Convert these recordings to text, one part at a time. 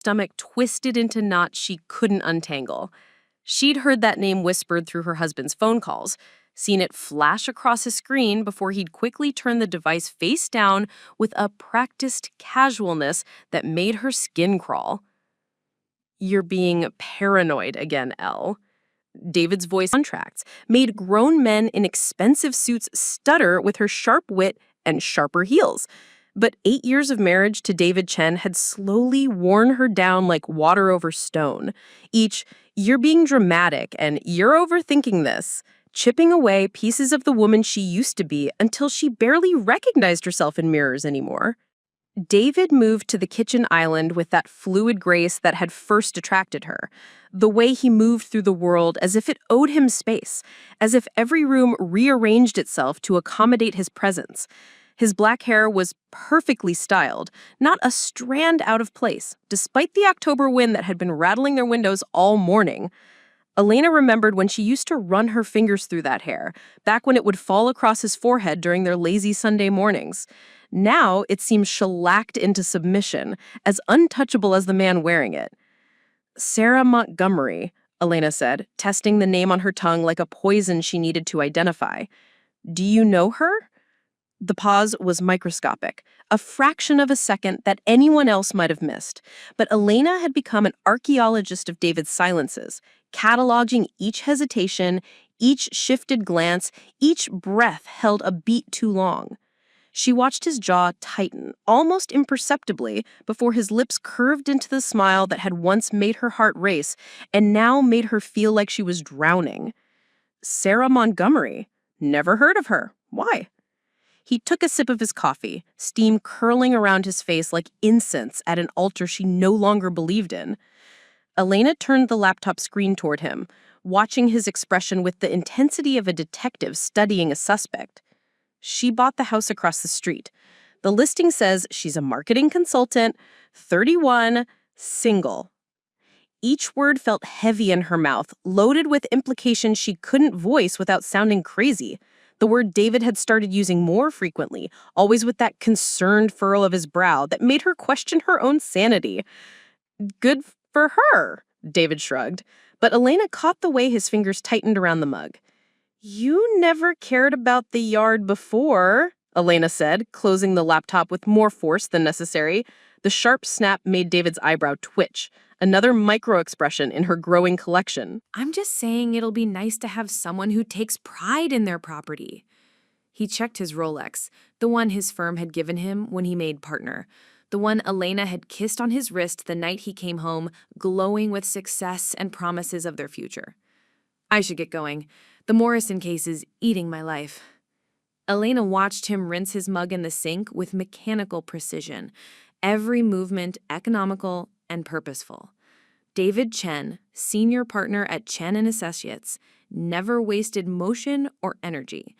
stomach twisted into knots she couldn't untangle. She'd heard that name whispered through her husband's phone calls, seen it flash across his screen before he'd quickly turn the device face down with a practiced casualness that made her skin crawl. "You're being paranoid again, Elle." David's voice contracts made grown men in expensive suits stutter with her sharp wit and sharper heels. But 8 years of marriage to David Chen had slowly worn her down like water over stone. Each, "You're being dramatic," and "You're overthinking this," chipping away pieces of the woman she used to be until she barely recognized herself in mirrors anymore. David moved to the kitchen island with that fluid grace that had first attracted her. The way he moved through the world as if it owed him space, as if every room rearranged itself to accommodate his presence. His black hair was perfectly styled, not a strand out of place, despite the October wind that had been rattling their windows all morning. Elena remembered when she used to run her fingers through that hair, back when it would fall across his forehead during their lazy Sunday mornings. Now it seemed shellacked into submission, as untouchable as the man wearing it. "Sarah Montgomery," Elena said, testing the name on her tongue like a poison she needed to identify. "Do you know her?" The pause was microscopic, a fraction of a second that anyone else might have missed. But Elena had become an archaeologist of David's silences, cataloging each hesitation, each shifted glance, each breath held a beat too long. She watched his jaw tighten, almost imperceptibly, before his lips curved into the smile that had once made her heart race and now made her feel like she was drowning. "Sarah Montgomery? Never heard of her. Why?" He took a sip of his coffee, steam curling around his face like incense at an altar she no longer believed in. Elena turned the laptop screen toward him, watching his expression with the intensity of a detective studying a suspect. "She bought the house across the street. The listing says she's a marketing consultant, 31, single." Each word felt heavy in her mouth, loaded with implications she couldn't voice without sounding crazy. The word David had started using more frequently, always with that concerned furrow of his brow that made her question her own sanity. "Good for her," David shrugged, but Elena caught the way his fingers tightened around the mug. "You never cared about the yard before," Elena said, closing the laptop with more force than necessary. The sharp snap made David's eyebrow twitch, another micro-expression in her growing collection. "I'm just saying it'll be nice to have someone who takes pride in their property." He checked his Rolex, the one his firm had given him when he made partner, the one Elena had kissed on his wrist the night he came home, glowing with success and promises of their future. "I should get going. The Morrison case is eating my life." Elena watched him rinse his mug in the sink with mechanical precision, every movement economical and purposeful. David Chen, senior partner at Chen & Associates, never wasted motion or energy.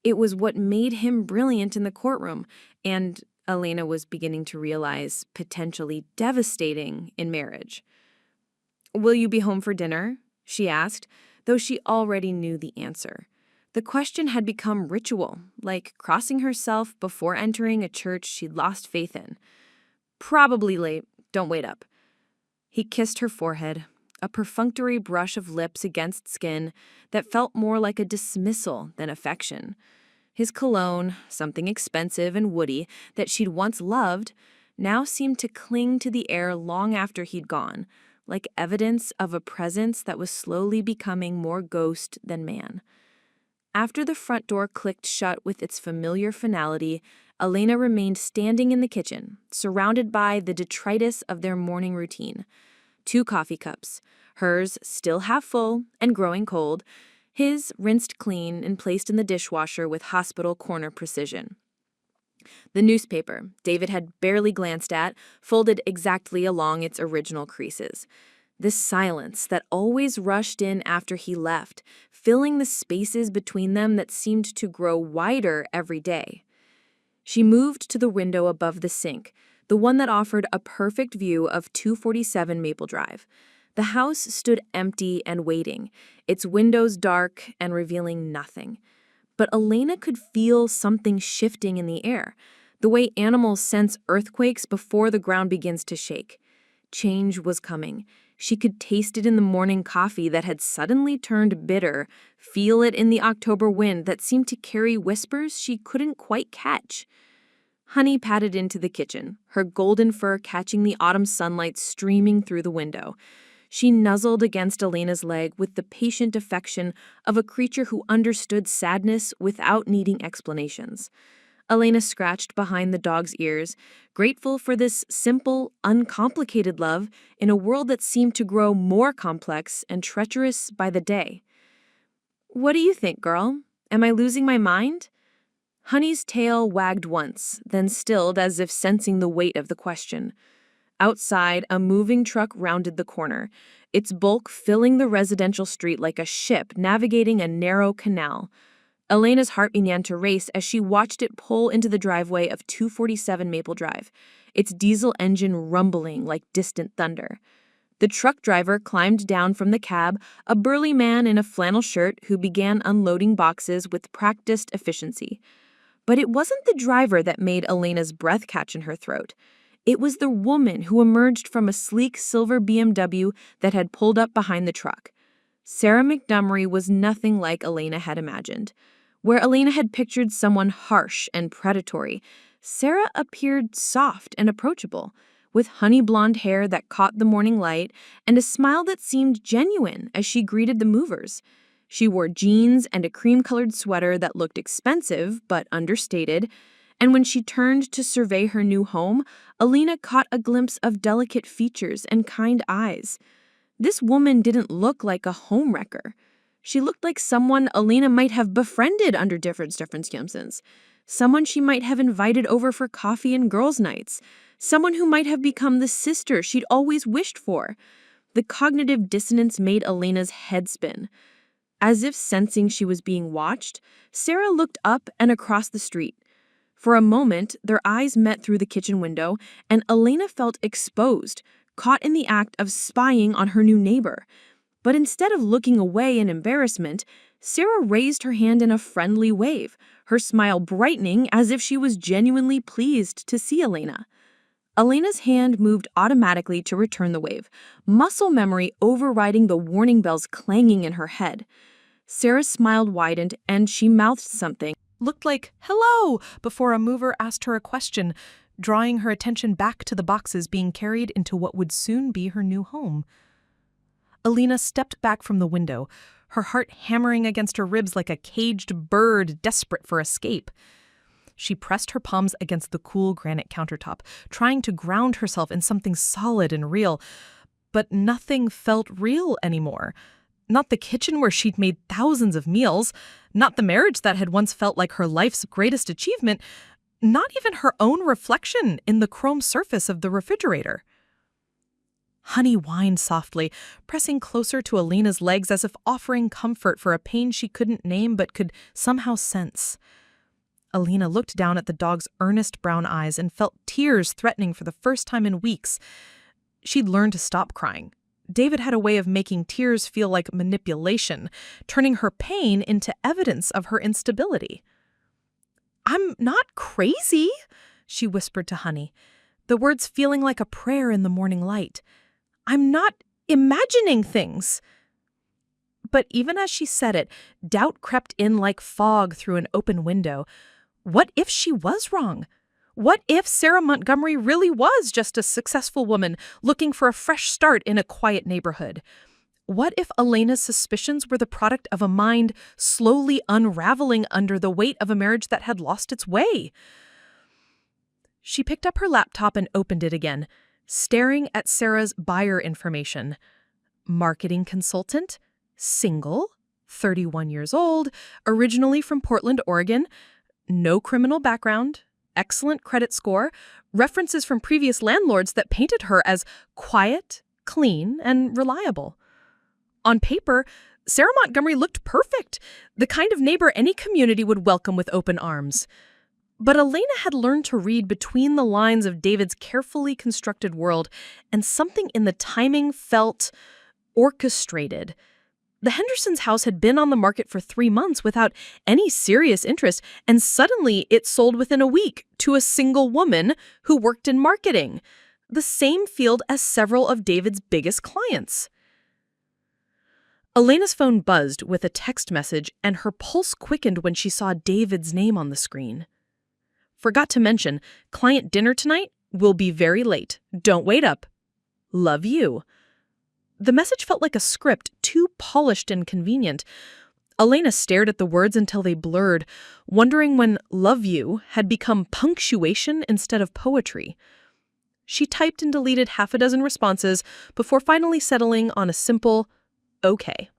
It was what made him brilliant in the courtroom, and Elena was beginning to realize potentially devastating in marriage. "Will you be home for dinner?" she asked, though she already knew the answer. The question had become ritual, like crossing herself before entering a church she'd lost faith in. "Probably late. Don't wait up." He kissed her forehead, a perfunctory brush of lips against skin that felt more like a dismissal than affection. His cologne, something expensive and woody that she'd once loved, now seemed to cling to the air long after he'd gone, like evidence of a presence that was slowly becoming more ghost than man. After the front door clicked shut with its familiar finality, Elena remained standing in the kitchen, surrounded by the detritus of their morning routine. 2 coffee cups, hers still half full and growing cold, his rinsed clean and placed in the dishwasher with hospital corner precision. The newspaper David had barely glanced at, folded exactly along its original creases. This silence that always rushed in after he left, filling the spaces between them that seemed to grow wider every day. She moved to the window above the sink, the one that offered a perfect view of 247 Maple Drive. The house stood empty and waiting, its windows dark and revealing nothing. But Elena could feel something shifting in the air, the way animals sense earthquakes before the ground begins to shake. change was coming. She could taste it in the morning coffee that had suddenly turned bitter, feel it in the October wind that seemed to carry whispers she couldn't quite catch. Honey padded into the kitchen, her golden fur catching the autumn sunlight streaming through the window. She nuzzled against Elena's leg with the patient affection of a creature who understood sadness without needing explanations. Elena scratched behind the dog's ears, grateful for this simple, uncomplicated love in a world that seemed to grow more complex and treacherous by the day. "What do you think, girl? Am I losing my mind?" Honey's tail wagged once, then stilled as if sensing the weight of the question. Outside, a moving truck rounded the corner, its bulk filling the residential street like a ship navigating a narrow canal. Elena's heart began to race as she watched it pull into the driveway of 247 Maple Drive, its diesel engine rumbling like distant thunder. The truck driver climbed down from the cab, a burly man in a flannel shirt who began unloading boxes with practiced efficiency. But it wasn't the driver that made Elena's breath catch in her throat. It was the woman who emerged from a sleek silver BMW that had pulled up behind the truck. Sarah Montgomery was nothing like Elena had imagined. Where Elena had pictured someone harsh and predatory, Sarah appeared soft and approachable, with honey blonde hair that caught the morning light and a smile that seemed genuine as she greeted the movers. She wore jeans and a cream-colored sweater that looked expensive but understated, and when she turned to survey her new home, Elena caught a glimpse of delicate features and kind eyes. This woman didn't look like a homewrecker. She looked like someone Elena might have befriended under different circumstances, someone she might have invited over for coffee and girls' nights, someone who might have become the sister she'd always wished for. The cognitive dissonance made Elena's head spin. As if sensing she was being watched, Sarah looked up and across the street. For a moment, their eyes met through the kitchen window, and Elena felt exposed, caught in the act of spying on her new neighbor. But instead of looking away in embarrassment, Sarah raised her hand in a friendly wave, her smile brightening as if she was genuinely pleased to see Elena. Elena's hand moved automatically to return the wave, muscle memory overriding the warning bells clanging in her head. Sarah's smile widened, and she mouthed something. Looked like "hello" before a mover asked her a question, drawing her attention back to the boxes being carried into what would soon be her new home. Elena stepped back from the window, her heart hammering against her ribs like a caged bird desperate for escape. She pressed her palms against the cool granite countertop, trying to ground herself in something solid and real. But nothing felt real anymore. Not the kitchen where she'd made thousands of meals, not the marriage that had once felt like her life's greatest achievement, not even her own reflection in the chrome surface of the refrigerator. Honey whined softly, pressing closer to Elena's legs as if offering comfort for a pain she couldn't name but could somehow sense. Elena looked down at the dog's earnest brown eyes and felt tears threatening for the first time in weeks. She'd learned to stop crying. David had a way of making tears feel like manipulation, turning her pain into evidence of her instability. "I'm not crazy," she whispered to Honey, the words feeling like a prayer in the morning light. "I'm not imagining things." But even as she said it, doubt crept in like fog through an open window. What if she was wrong? What if Sarah Montgomery really was just a successful woman looking for a fresh start in a quiet neighborhood? What if Elena's suspicions were the product of a mind slowly unraveling under the weight of a marriage that had lost its way? She picked up her laptop and opened it again, staring at Sarah's buyer information. Marketing consultant, single, 31 years old, originally from Portland, Oregon, no criminal background, excellent credit score, references from previous landlords that painted her as quiet, clean, and reliable. On paper, Sarah Montgomery looked perfect, the kind of neighbor any community would welcome with open arms. But Elena had learned to read between the lines of David's carefully constructed world, and something in the timing felt orchestrated. The Hendersons' house had been on the market for 3 months without any serious interest, and suddenly it sold within a week to a single woman who worked in marketing. the same field as several of David's biggest clients. Elena's phone buzzed with a text message, and her pulse quickened when she saw David's name on the screen. Forgot to mention, client dinner tonight will be very late. Don't wait up. Love you. The message felt like a script, too polished and convenient. Elena stared at the words until they blurred, wondering when love you had become punctuation instead of poetry. She typed and deleted half a dozen responses before finally settling on a simple, okay.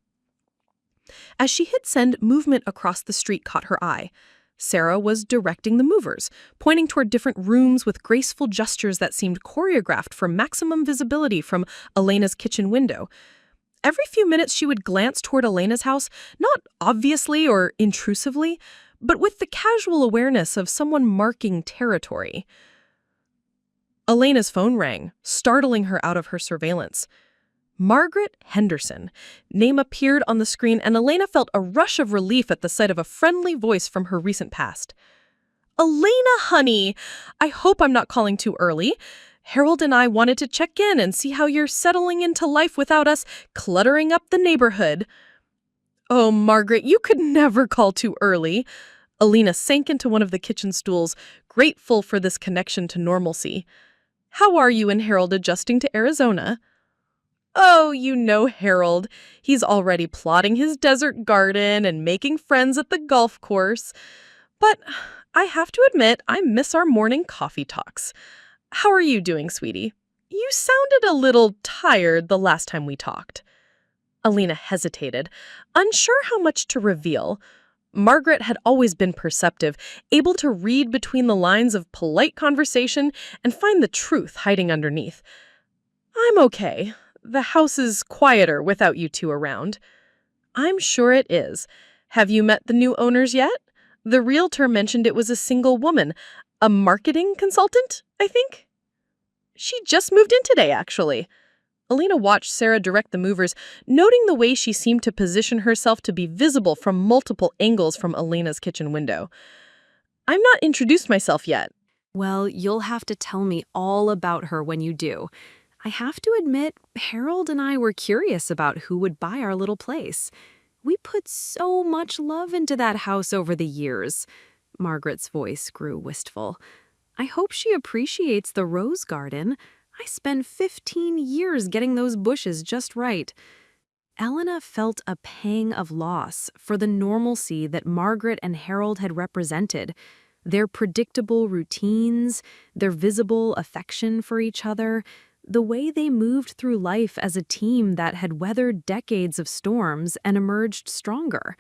As she hit send, movement across the street caught her eye. Sarah was directing the movers, pointing toward different rooms with graceful gestures that seemed choreographed for maximum visibility from Elena's kitchen window. Every few minutes she would glance toward Elena's house, not obviously or intrusively, but with the casual awareness of someone marking territory. Elena's phone rang, startling her out of her surveillance. Margaret Henderson. Name appeared on the screen, and Elena felt a rush of relief at the sight of a friendly voice from her recent past. Elena, honey! I hope I'm not calling too early. Harold and I wanted to check in and see how you're settling into life without us cluttering up the neighborhood. Oh, Margaret, you could never call too early. Elena sank into one of the kitchen stools, grateful for this connection to normalcy. How are you and Harold adjusting to Arizona? Oh, you know Harold. He's already plotting his desert garden and making friends at the golf course. But I have to admit, I miss our morning coffee talks. How are you doing, sweetie? You sounded a little tired the last time we talked. Elena hesitated, unsure how much to reveal. Margaret had always been perceptive, able to read between the lines of polite conversation and find the truth hiding underneath. I'm okay. The house is quieter without you two around. I'm sure it is. Have you met the new owners yet? The realtor mentioned it was a single woman, a marketing consultant, I think. She just moved in today, actually. Elena watched Sarah direct the movers, noting the way she seemed to position herself to be visible from multiple angles from Elena's kitchen window. I'm not introduced myself yet. Well, you'll have to tell me all about her when you do. I have to admit, Harold and I were curious about who would buy our little place. We put so much love into that house over the years. Margaret's voice grew wistful. I hope she appreciates the rose garden. I spent 15 years getting those bushes just right. Elena felt a pang of loss for the normalcy that Margaret and Harold had represented. Their predictable routines, their visible affection for each other, the way they moved through life as a team that had weathered decades of storms and emerged stronger.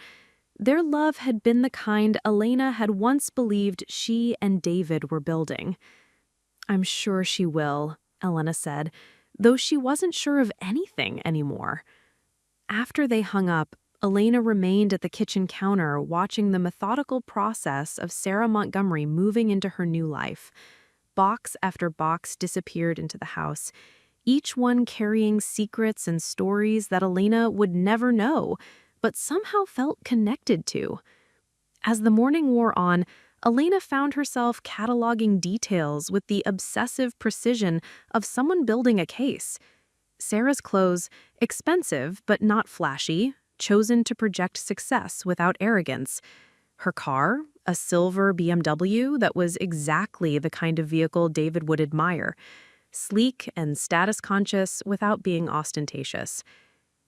Their love had been the kind Elena had once believed she and David were building. I'm sure she will, Elena said, though she wasn't sure of anything anymore. After they hung up, Elena remained at the kitchen counter watching the methodical process of Sarah Montgomery moving into her new life. Box after box disappeared into the house, each one carrying secrets and stories that Elena would never know, but somehow felt connected to. As the morning wore on, Elena found herself cataloging details with the obsessive precision of someone building a case. Sarah's clothes, expensive but not flashy, chosen to project success without arrogance. Her car, a silver BMW that was exactly the kind of vehicle David would admire, sleek and status-conscious without being ostentatious.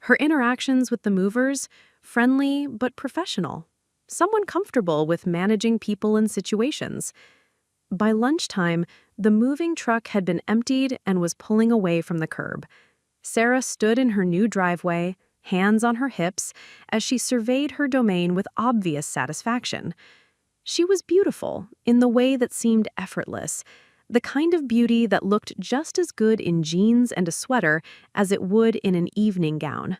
Her interactions with the movers, friendly but professional, someone comfortable with managing people and situations. By lunchtime, the moving truck had been emptied and was pulling away from the curb. Sarah stood in her new driveway, hands on her hips, as she surveyed her domain with obvious satisfaction. She was beautiful in the way that seemed effortless, the kind of beauty that looked just as good in jeans and a sweater as it would in an evening gown.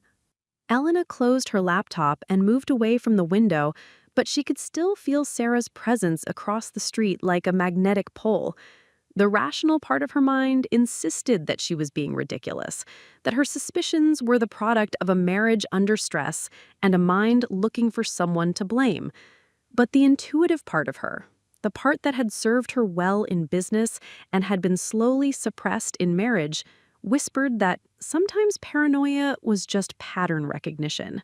Elena closed her laptop and moved away from the window, but she could still feel Sarah's presence across the street like a magnetic pole. The rational part of her mind insisted that she was being ridiculous, that her suspicions were the product of a marriage under stress and a mind looking for someone to blame. But the intuitive part of her, the part that had served her well in business and had been slowly suppressed in marriage, whispered that sometimes paranoia was just pattern recognition.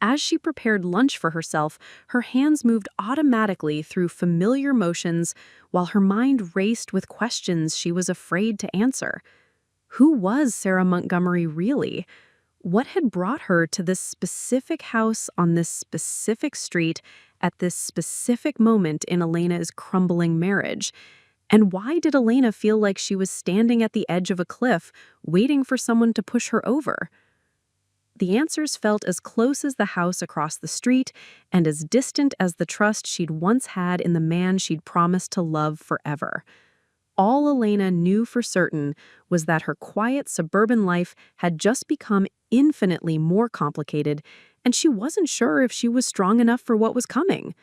As she prepared lunch for herself, her hands moved automatically through familiar motions while her mind raced with questions she was afraid to answer. Who was Sarah Montgomery really? What had brought her to this specific house on this specific street at this specific moment in Elena's crumbling marriage? And why did Elena feel like she was standing at the edge of a cliff, waiting for someone to push her over? The answers felt as close as the house across the street and as distant as the trust she'd once had in the man she'd promised to love forever. All Elena knew for certain was that her quiet suburban life had just become infinitely more complicated, and she wasn't sure if she was strong enough for what was coming.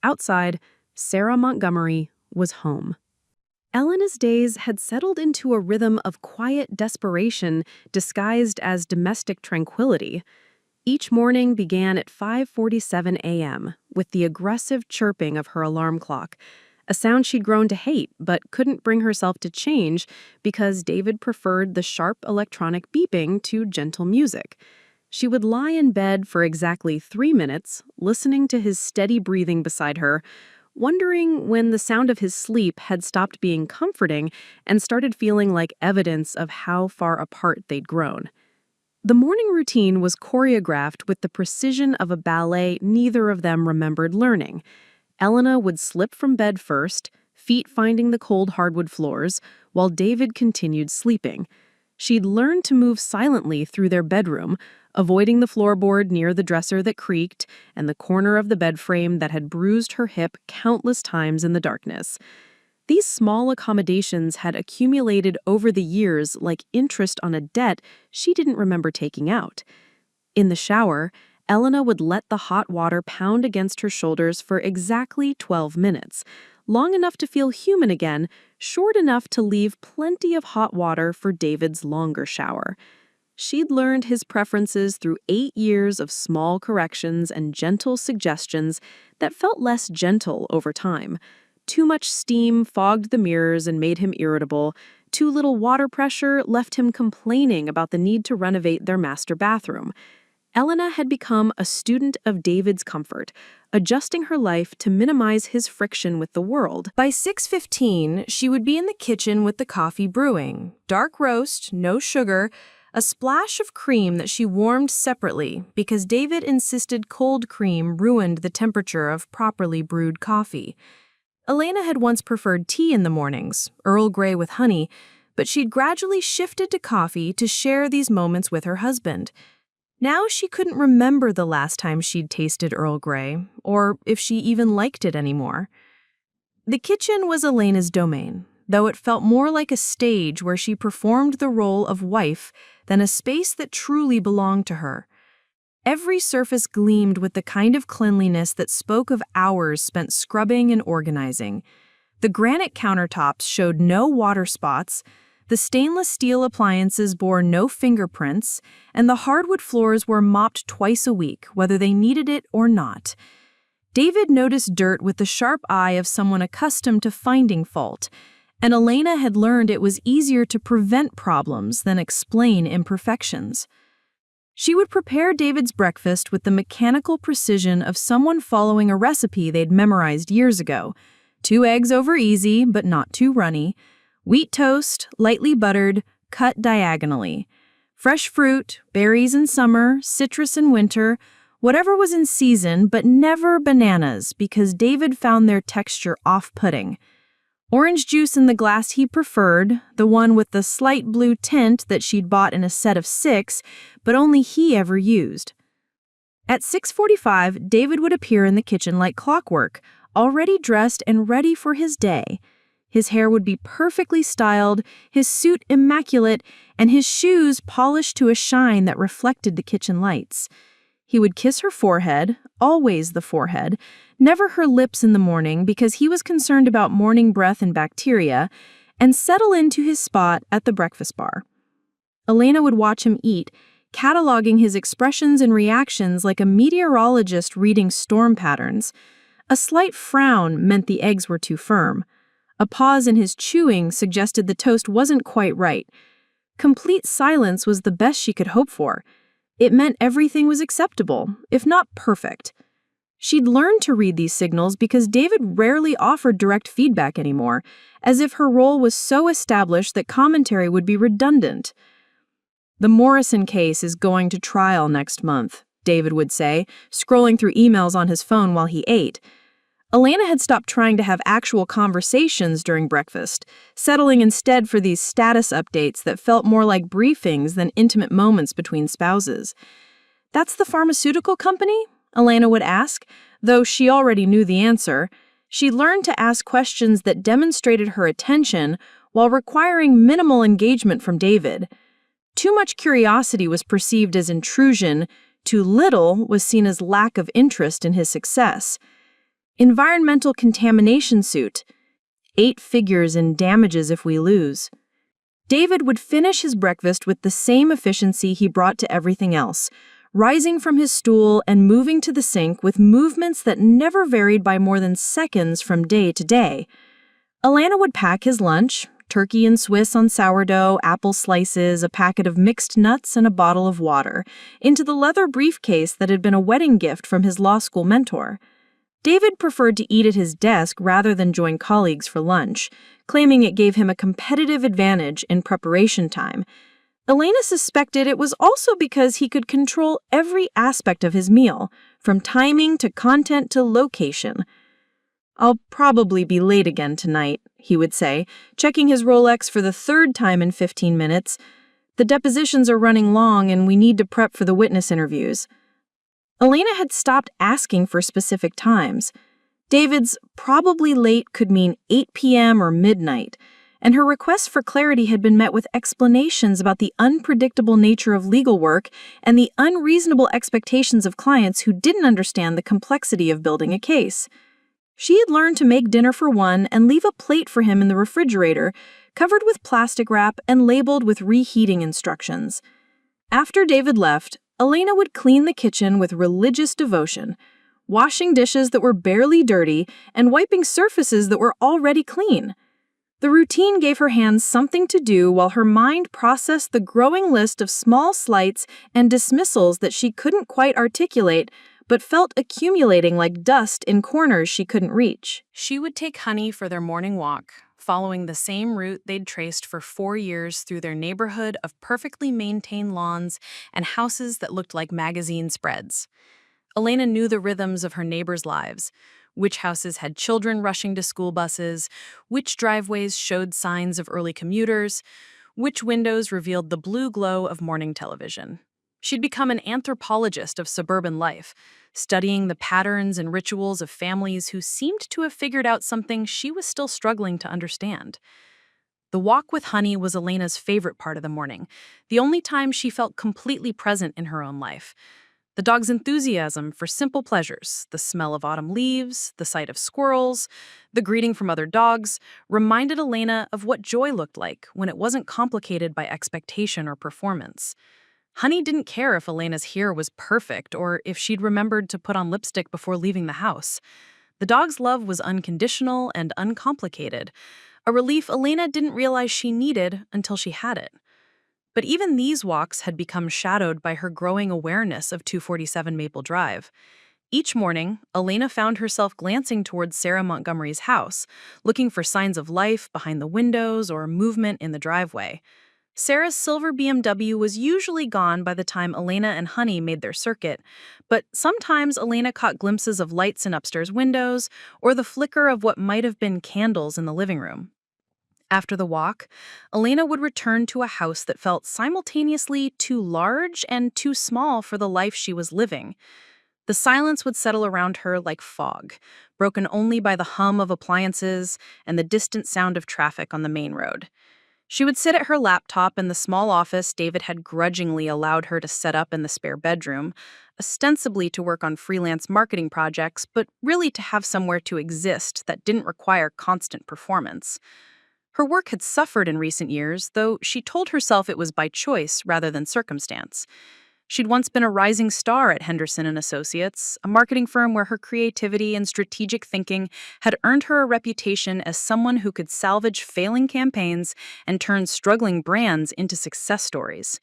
Outside, Sarah Montgomery was home. Elena's days had settled into a rhythm of quiet desperation disguised as domestic tranquility. Each morning began at 5:47 a.m. with the aggressive chirping of her alarm clock, a sound she'd grown to hate but couldn't bring herself to change because David preferred the sharp electronic beeping to gentle music. She would lie in bed for exactly 3 minutes, listening to his steady breathing beside her, wondering when the sound of his sleep had stopped being comforting and started feeling like evidence of how far apart they'd grown. The morning routine was choreographed with the precision of a ballet neither of them remembered learning. Elena would slip from bed first, feet finding the cold hardwood floors, while David continued sleeping. She'd learned to move silently through their bedroom, avoiding the floorboard near the dresser that creaked and the corner of the bed frame that had bruised her hip countless times in the darkness. These small accommodations had accumulated over the years like interest on a debt she didn't remember taking out. In the shower, Elena would let the hot water pound against her shoulders for exactly 12 minutes, long enough to feel human again, short enough to leave plenty of hot water for David's longer shower. She'd learned his preferences through 8 years of small corrections and gentle suggestions that felt less gentle over time. Too much steam fogged the mirrors and made him irritable. Too little water pressure left him complaining about the need to renovate their master bathroom. Elena had become a student of David's comfort, adjusting her life to minimize his friction with the world. By 6:15, she would be in the kitchen with the coffee brewing. Dark roast, no sugar, a splash of cream that she warmed separately because David insisted cold cream ruined the temperature of properly brewed coffee. Elena had once preferred tea in the mornings, Earl Grey with honey, but she'd gradually shifted to coffee to share these moments with her husband. Now she couldn't remember the last time she'd tasted Earl Grey, or if she even liked it anymore. The kitchen was Elena's domain, though it felt more like a stage where she performed the role of wife than a space that truly belonged to her. Every surface gleamed with the kind of cleanliness that spoke of hours spent scrubbing and organizing. The granite countertops showed no water spots, the stainless steel appliances bore no fingerprints, and the hardwood floors were mopped twice a week, whether they needed it or not. David noticed dirt with the sharp eye of someone accustomed to finding fault, and Elena had learned it was easier to prevent problems than explain imperfections. She would prepare David's breakfast with the mechanical precision of someone following a recipe they'd memorized years ago. 2 eggs over easy, but not too runny. Wheat toast, lightly buttered, cut diagonally. Fresh fruit, berries in summer, citrus in winter, whatever was in season, but never bananas because David found their texture off-putting. Orange juice in the glass he preferred, the one with the slight blue tint that she'd bought in a set of 6, but only he ever used. At 6:45, David would appear in the kitchen like clockwork, already dressed and ready for his day. His hair would be perfectly styled, his suit immaculate, and his shoes polished to a shine that reflected the kitchen lights. He would kiss her forehead, always the forehead, never her lips in the morning because he was concerned about morning breath and bacteria, and settle into his spot at the breakfast bar. Elena would watch him eat, cataloging his expressions and reactions like a meteorologist reading storm patterns. A slight frown meant the eggs were too firm. A pause in his chewing suggested the toast wasn't quite right. Complete silence was the best she could hope for. It meant everything was acceptable, if not perfect. She'd learned to read these signals because David rarely offered direct feedback anymore, as if her role was so established that commentary would be redundant. "The Morrison case is going to trial next month," David would say, scrolling through emails on his phone while he ate. Elena had stopped trying to have actual conversations during breakfast, settling instead for these status updates that felt more like briefings than intimate moments between spouses. "That's the pharmaceutical company?" Elena would ask, though she already knew the answer. She learned to ask questions that demonstrated her attention while requiring minimal engagement from David. Too much curiosity was perceived as intrusion, too little was seen as lack of interest in his success. Environmental contamination suit. 8 figures in damages if we lose. David would finish his breakfast with the same efficiency he brought to everything else, rising from his stool and moving to the sink with movements that never varied by more than seconds from day to day. Elena would pack his lunch, turkey and Swiss on sourdough, apple slices, a packet of mixed nuts, and a bottle of water, into the leather briefcase that had been a wedding gift from his law school mentor. David preferred to eat at his desk rather than join colleagues for lunch, claiming it gave him a competitive advantage in preparation time. Elena suspected it was also because he could control every aspect of his meal, from timing to content to location. "I'll probably be late again tonight," he would say, checking his Rolex for the 3rd time in 15 minutes. "The depositions are running long and we need to prep for the witness interviews." Elena had stopped asking for specific times. David's "probably late" could mean 8 p.m. or midnight, and her requests for clarity had been met with explanations about the unpredictable nature of legal work and the unreasonable expectations of clients who didn't understand the complexity of building a case. She had learned to make dinner for one and leave a plate for him in the refrigerator, covered with plastic wrap and labeled with reheating instructions. After David left, Elena would clean the kitchen with religious devotion, washing dishes that were barely dirty and wiping surfaces that were already clean. The routine gave her hands something to do while her mind processed the growing list of small slights and dismissals that she couldn't quite articulate but felt accumulating like dust in corners she couldn't reach. She would take Honey for their morning walk, following the same route they'd traced for 4 years through their neighborhood of perfectly maintained lawns and houses that looked like magazine spreads. Elena knew the rhythms of her neighbors' lives, which houses had children rushing to school buses, which driveways showed signs of early commuters, which windows revealed the blue glow of morning television. She'd become an anthropologist of suburban life, studying the patterns and rituals of families who seemed to have figured out something she was still struggling to understand. The walk with Honey was Elena's favorite part of the morning, the only time she felt completely present in her own life. The dog's enthusiasm for simple pleasures, the smell of autumn leaves, the sight of squirrels, the greeting from other dogs, reminded Elena of what joy looked like when it wasn't complicated by expectation or performance. Honey didn't care if Elena's hair was perfect or if she'd remembered to put on lipstick before leaving the house. The dog's love was unconditional and uncomplicated, a relief Elena didn't realize she needed until she had it. But even these walks had become shadowed by her growing awareness of 247 Maple Drive. Each morning, Elena found herself glancing towards Sarah Montgomery's house, looking for signs of life behind the windows or movement in the driveway. Sarah's silver BMW was usually gone by the time Elena and Honey made their circuit, but sometimes Elena caught glimpses of lights in upstairs windows or the flicker of what might have been candles in the living room. After the walk, Elena would return to a house that felt simultaneously too large and too small for the life she was living. The silence would settle around her like fog, broken only by the hum of appliances and the distant sound of traffic on the main road. She would sit at her laptop in the small office David had grudgingly allowed her to set up in the spare bedroom, ostensibly to work on freelance marketing projects, but really to have somewhere to exist that didn't require constant performance. Her work had suffered in recent years, though she told herself it was by choice rather than circumstance. She'd once been a rising star at Henderson and Associates, a marketing firm where her creativity and strategic thinking had earned her a reputation as someone who could salvage failing campaigns and turn struggling brands into success stories.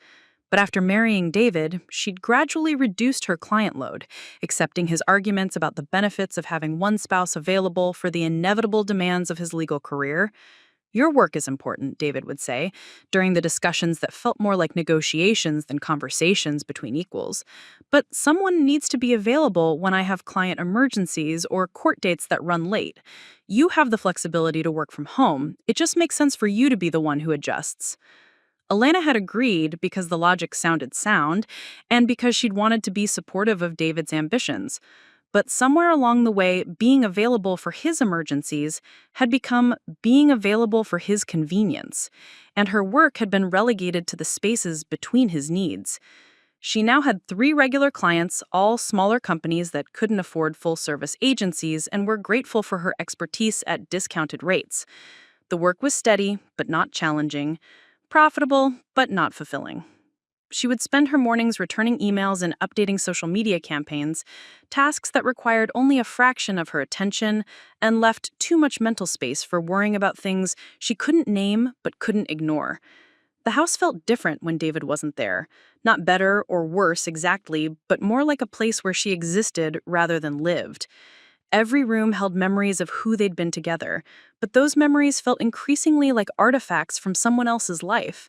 But after marrying David, she'd gradually reduced her client load, accepting his arguments about the benefits of having one spouse available for the inevitable demands of his legal career. Your work is important, David would say, during the discussions that felt more like negotiations than conversations between equals. But someone needs to be available when I have client emergencies or court dates that run late. You have the flexibility to work from home. It just makes sense for you to be the one who adjusts. Elena had agreed because the logic sounded sound and because she'd wanted to be supportive of David's ambitions. But somewhere along the way, being available for his emergencies had become being available for his convenience, and her work had been relegated to the spaces between his needs. She now had 3 regular clients, all smaller companies that couldn't afford full-service agencies and were grateful for her expertise at discounted rates. The work was steady, but not challenging, profitable, but not fulfilling. She would spend her mornings returning emails and updating social media campaigns, tasks that required only a fraction of her attention and left too much mental space for worrying about things she couldn't name but couldn't ignore. The house felt different when David wasn't there. Not better or worse exactly, but more like a place where she existed rather than lived. Every room held memories of who they'd been together, but those memories felt increasingly like artifacts from someone else's life.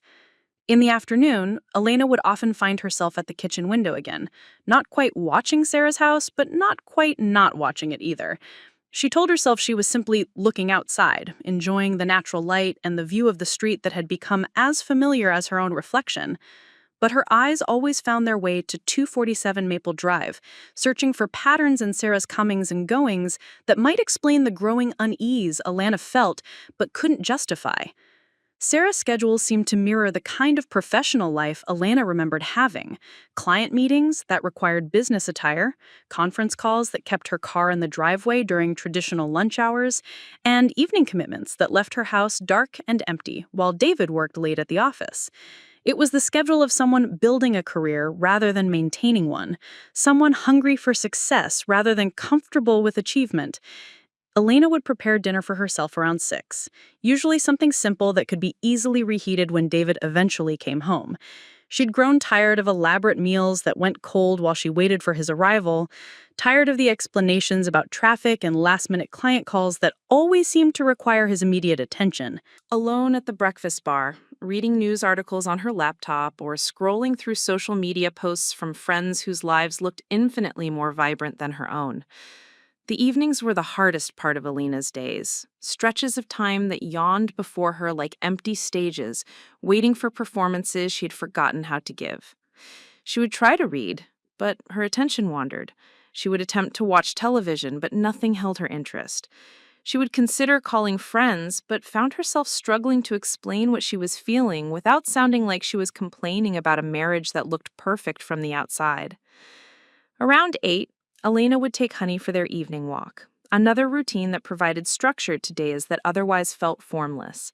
In the afternoon, Elena would often find herself at the kitchen window again, not quite watching Sarah's house, but not quite not watching it either. She told herself she was simply looking outside, enjoying the natural light and the view of the street that had become as familiar as her own reflection. But her eyes always found their way to 247 Maple Drive, searching for patterns in Sarah's comings and goings that might explain the growing unease Elena felt but couldn't justify. Sarah's schedule seemed to mirror the kind of professional life Elena remembered having: client meetings that required business attire, conference calls that kept her car in the driveway during traditional lunch hours, and evening commitments that left her house dark and empty while David worked late at the office. It was the schedule of someone building a career rather than maintaining one, someone hungry for success rather than comfortable with achievement. Elena would prepare dinner for herself around 6, usually something simple that could be easily reheated when David eventually came home. She'd grown tired of elaborate meals that went cold while she waited for his arrival, tired of the explanations about traffic and last-minute client calls that always seemed to require his immediate attention. Alone at the breakfast bar, reading news articles on her laptop or scrolling through social media posts from friends whose lives looked infinitely more vibrant than her own. The evenings were the hardest part of Elena's days, stretches of time that yawned before her like empty stages, waiting for performances she had forgotten how to give. She would try to read, but her attention wandered. She would attempt to watch television, but nothing held her interest. She would consider calling friends, but found herself struggling to explain what she was feeling without sounding like she was complaining about a marriage that looked perfect from the outside. Around 8, Elena would take Honey for their evening walk, another routine that provided structure to days that otherwise felt formless.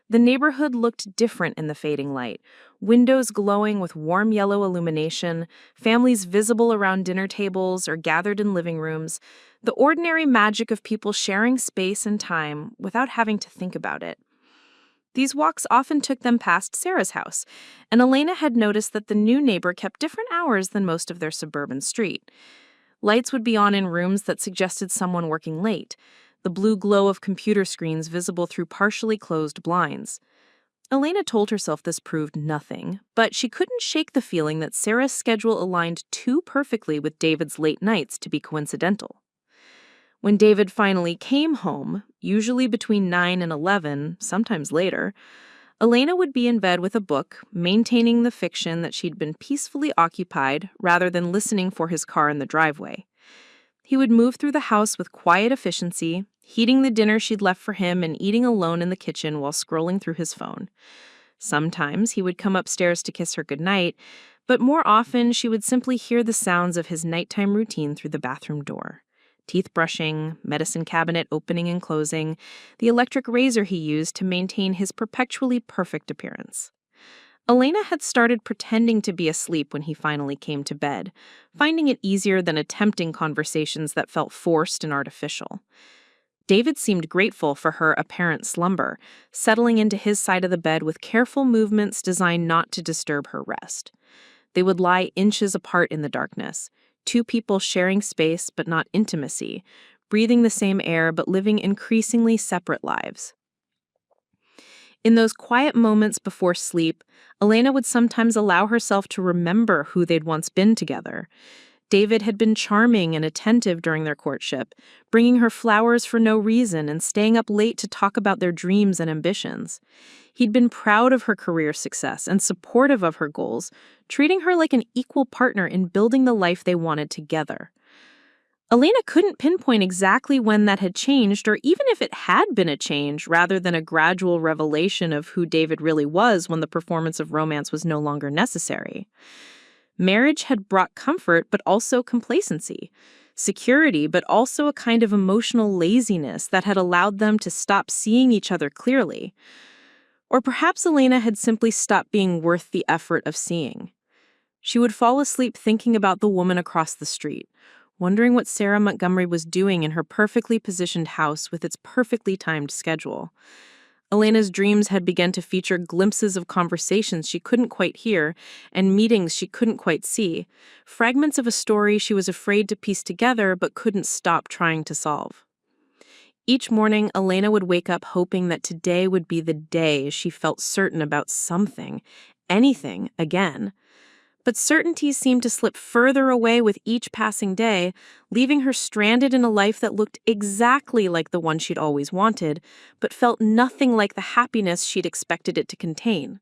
The neighborhood looked different in the fading light, windows glowing with warm yellow illumination, families visible around dinner tables or gathered in living rooms, the ordinary magic of people sharing space and time without having to think about it. These walks often took them past Sarah's house, and Elena had noticed that the new neighbor kept different hours than most of their suburban street. Lights would be on in rooms that suggested someone working late, the blue glow of computer screens visible through partially closed blinds. Elena told herself this proved nothing, but she couldn't shake the feeling that Sarah's schedule aligned too perfectly with David's late nights to be coincidental. When David finally came home, usually between 9 and 11, sometimes later, Elena would be in bed with a book, maintaining the fiction that she'd been peacefully occupied rather than listening for his car in the driveway. He would move through the house with quiet efficiency, heating the dinner she'd left for him and eating alone in the kitchen while scrolling through his phone. Sometimes he would come upstairs to kiss her goodnight, but more often she would simply hear the sounds of his nighttime routine through the bathroom door. Teeth brushing, medicine cabinet opening and closing, the electric razor he used to maintain his perpetually perfect appearance. Elena had started pretending to be asleep when he finally came to bed, finding it easier than attempting conversations that felt forced and artificial. David seemed grateful for her apparent slumber, settling into his side of the bed with careful movements designed not to disturb her rest. They would lie inches apart in the darkness, two people sharing space but not intimacy, breathing the same air but living increasingly separate lives. In those quiet moments before sleep, Elena would sometimes allow herself to remember who they'd once been together. David had been charming and attentive during their courtship, bringing her flowers for no reason and staying up late to talk about their dreams and ambitions. He'd been proud of her career success and supportive of her goals, treating her like an equal partner in building the life they wanted together. Elena couldn't pinpoint exactly when that had changed, or even if it had been a change rather than a gradual revelation of who David really was when the performance of romance was no longer necessary. Marriage had brought comfort, but also complacency, security, but also a kind of emotional laziness that had allowed them to stop seeing each other clearly. Or perhaps Elena had simply stopped being worth the effort of seeing. She would fall asleep thinking about the woman across the street, wondering what Sarah Montgomery was doing in her perfectly positioned house with its perfectly timed schedule. Elena's dreams had begun to feature glimpses of conversations she couldn't quite hear and meetings she couldn't quite see, fragments of a story she was afraid to piece together but couldn't stop trying to solve. Each morning, Elena would wake up hoping that today would be the day she felt certain about something, anything, again. But certainty seemed to slip further away with each passing day, leaving her stranded in a life that looked exactly like the one she'd always wanted, but felt nothing like the happiness she'd expected it to contain.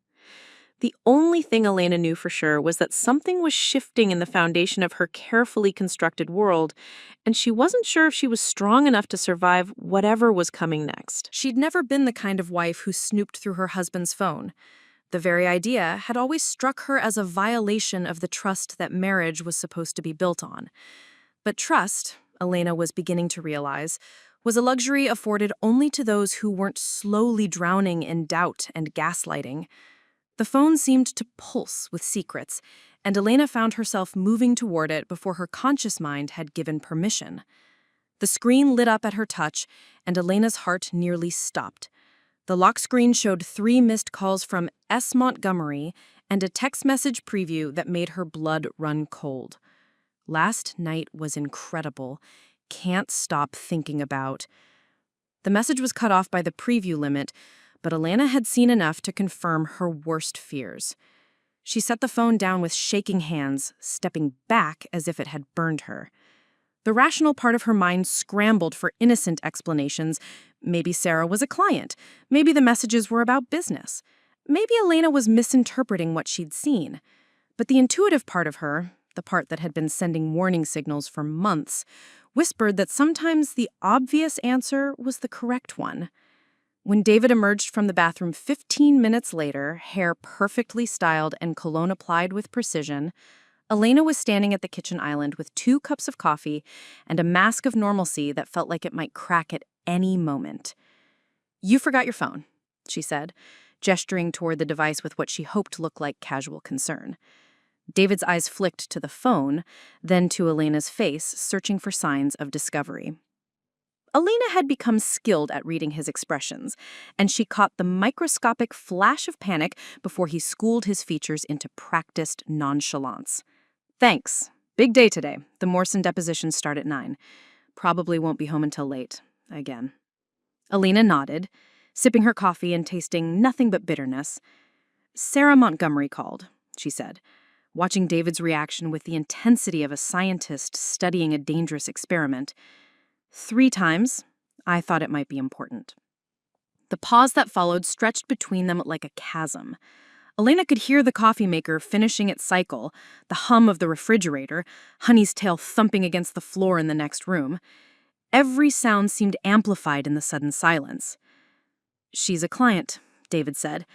The only thing Elena knew for sure was that something was shifting in the foundation of her carefully constructed world, and she wasn't sure if she was strong enough to survive whatever was coming next. She'd never been the kind of wife who snooped through her husband's phone. The very idea had always struck her as a violation of the trust that marriage was supposed to be built on. But trust, Elena was beginning to realize, was a luxury afforded only to those who weren't slowly drowning in doubt and gaslighting. The phone seemed to pulse with secrets, and Elena found herself moving toward it before her conscious mind had given permission. The screen lit up at her touch, and Elena's heart nearly stopped. The lock screen showed 3 missed calls from S. Montgomery and a text message preview that made her blood run cold. Last night was incredible. Can't stop thinking about. The message was cut off by the preview limit, but Elena had seen enough to confirm her worst fears. She set the phone down with shaking hands, stepping back as if it had burned her. The rational part of her mind scrambled for innocent explanations. Maybe Sarah was a client. Maybe the messages were about business. Maybe Elena was misinterpreting what she'd seen. But the intuitive part of her, the part that had been sending warning signals for months, whispered that sometimes the obvious answer was the correct one. When David emerged from the bathroom 15 minutes later, hair perfectly styled and cologne applied with precision, Elena was standing at the kitchen island with 2 cups of coffee and a mask of normalcy that felt like it might crack at any moment. "You forgot your phone," she said, gesturing toward the device with what she hoped looked like casual concern. David's eyes flicked to the phone, then to Elena's face, searching for signs of discovery. Elena had become skilled at reading his expressions, and she caught the microscopic flash of panic before he schooled his features into practiced nonchalance. "Thanks. Big day today. The Morrison depositions start at 9. Probably won't be home until late. Again." Elena nodded, sipping her coffee and tasting nothing but bitterness. "Sarah Montgomery called," she said, watching David's reaction with the intensity of a scientist studying a dangerous experiment. "3 times. I thought it might be important." The pause that followed stretched between them like a chasm. Elena could hear the coffee maker finishing its cycle, the hum of the refrigerator, Honey's tail thumping against the floor in the next room. Every sound seemed amplified in the sudden silence. "She's a client," David said.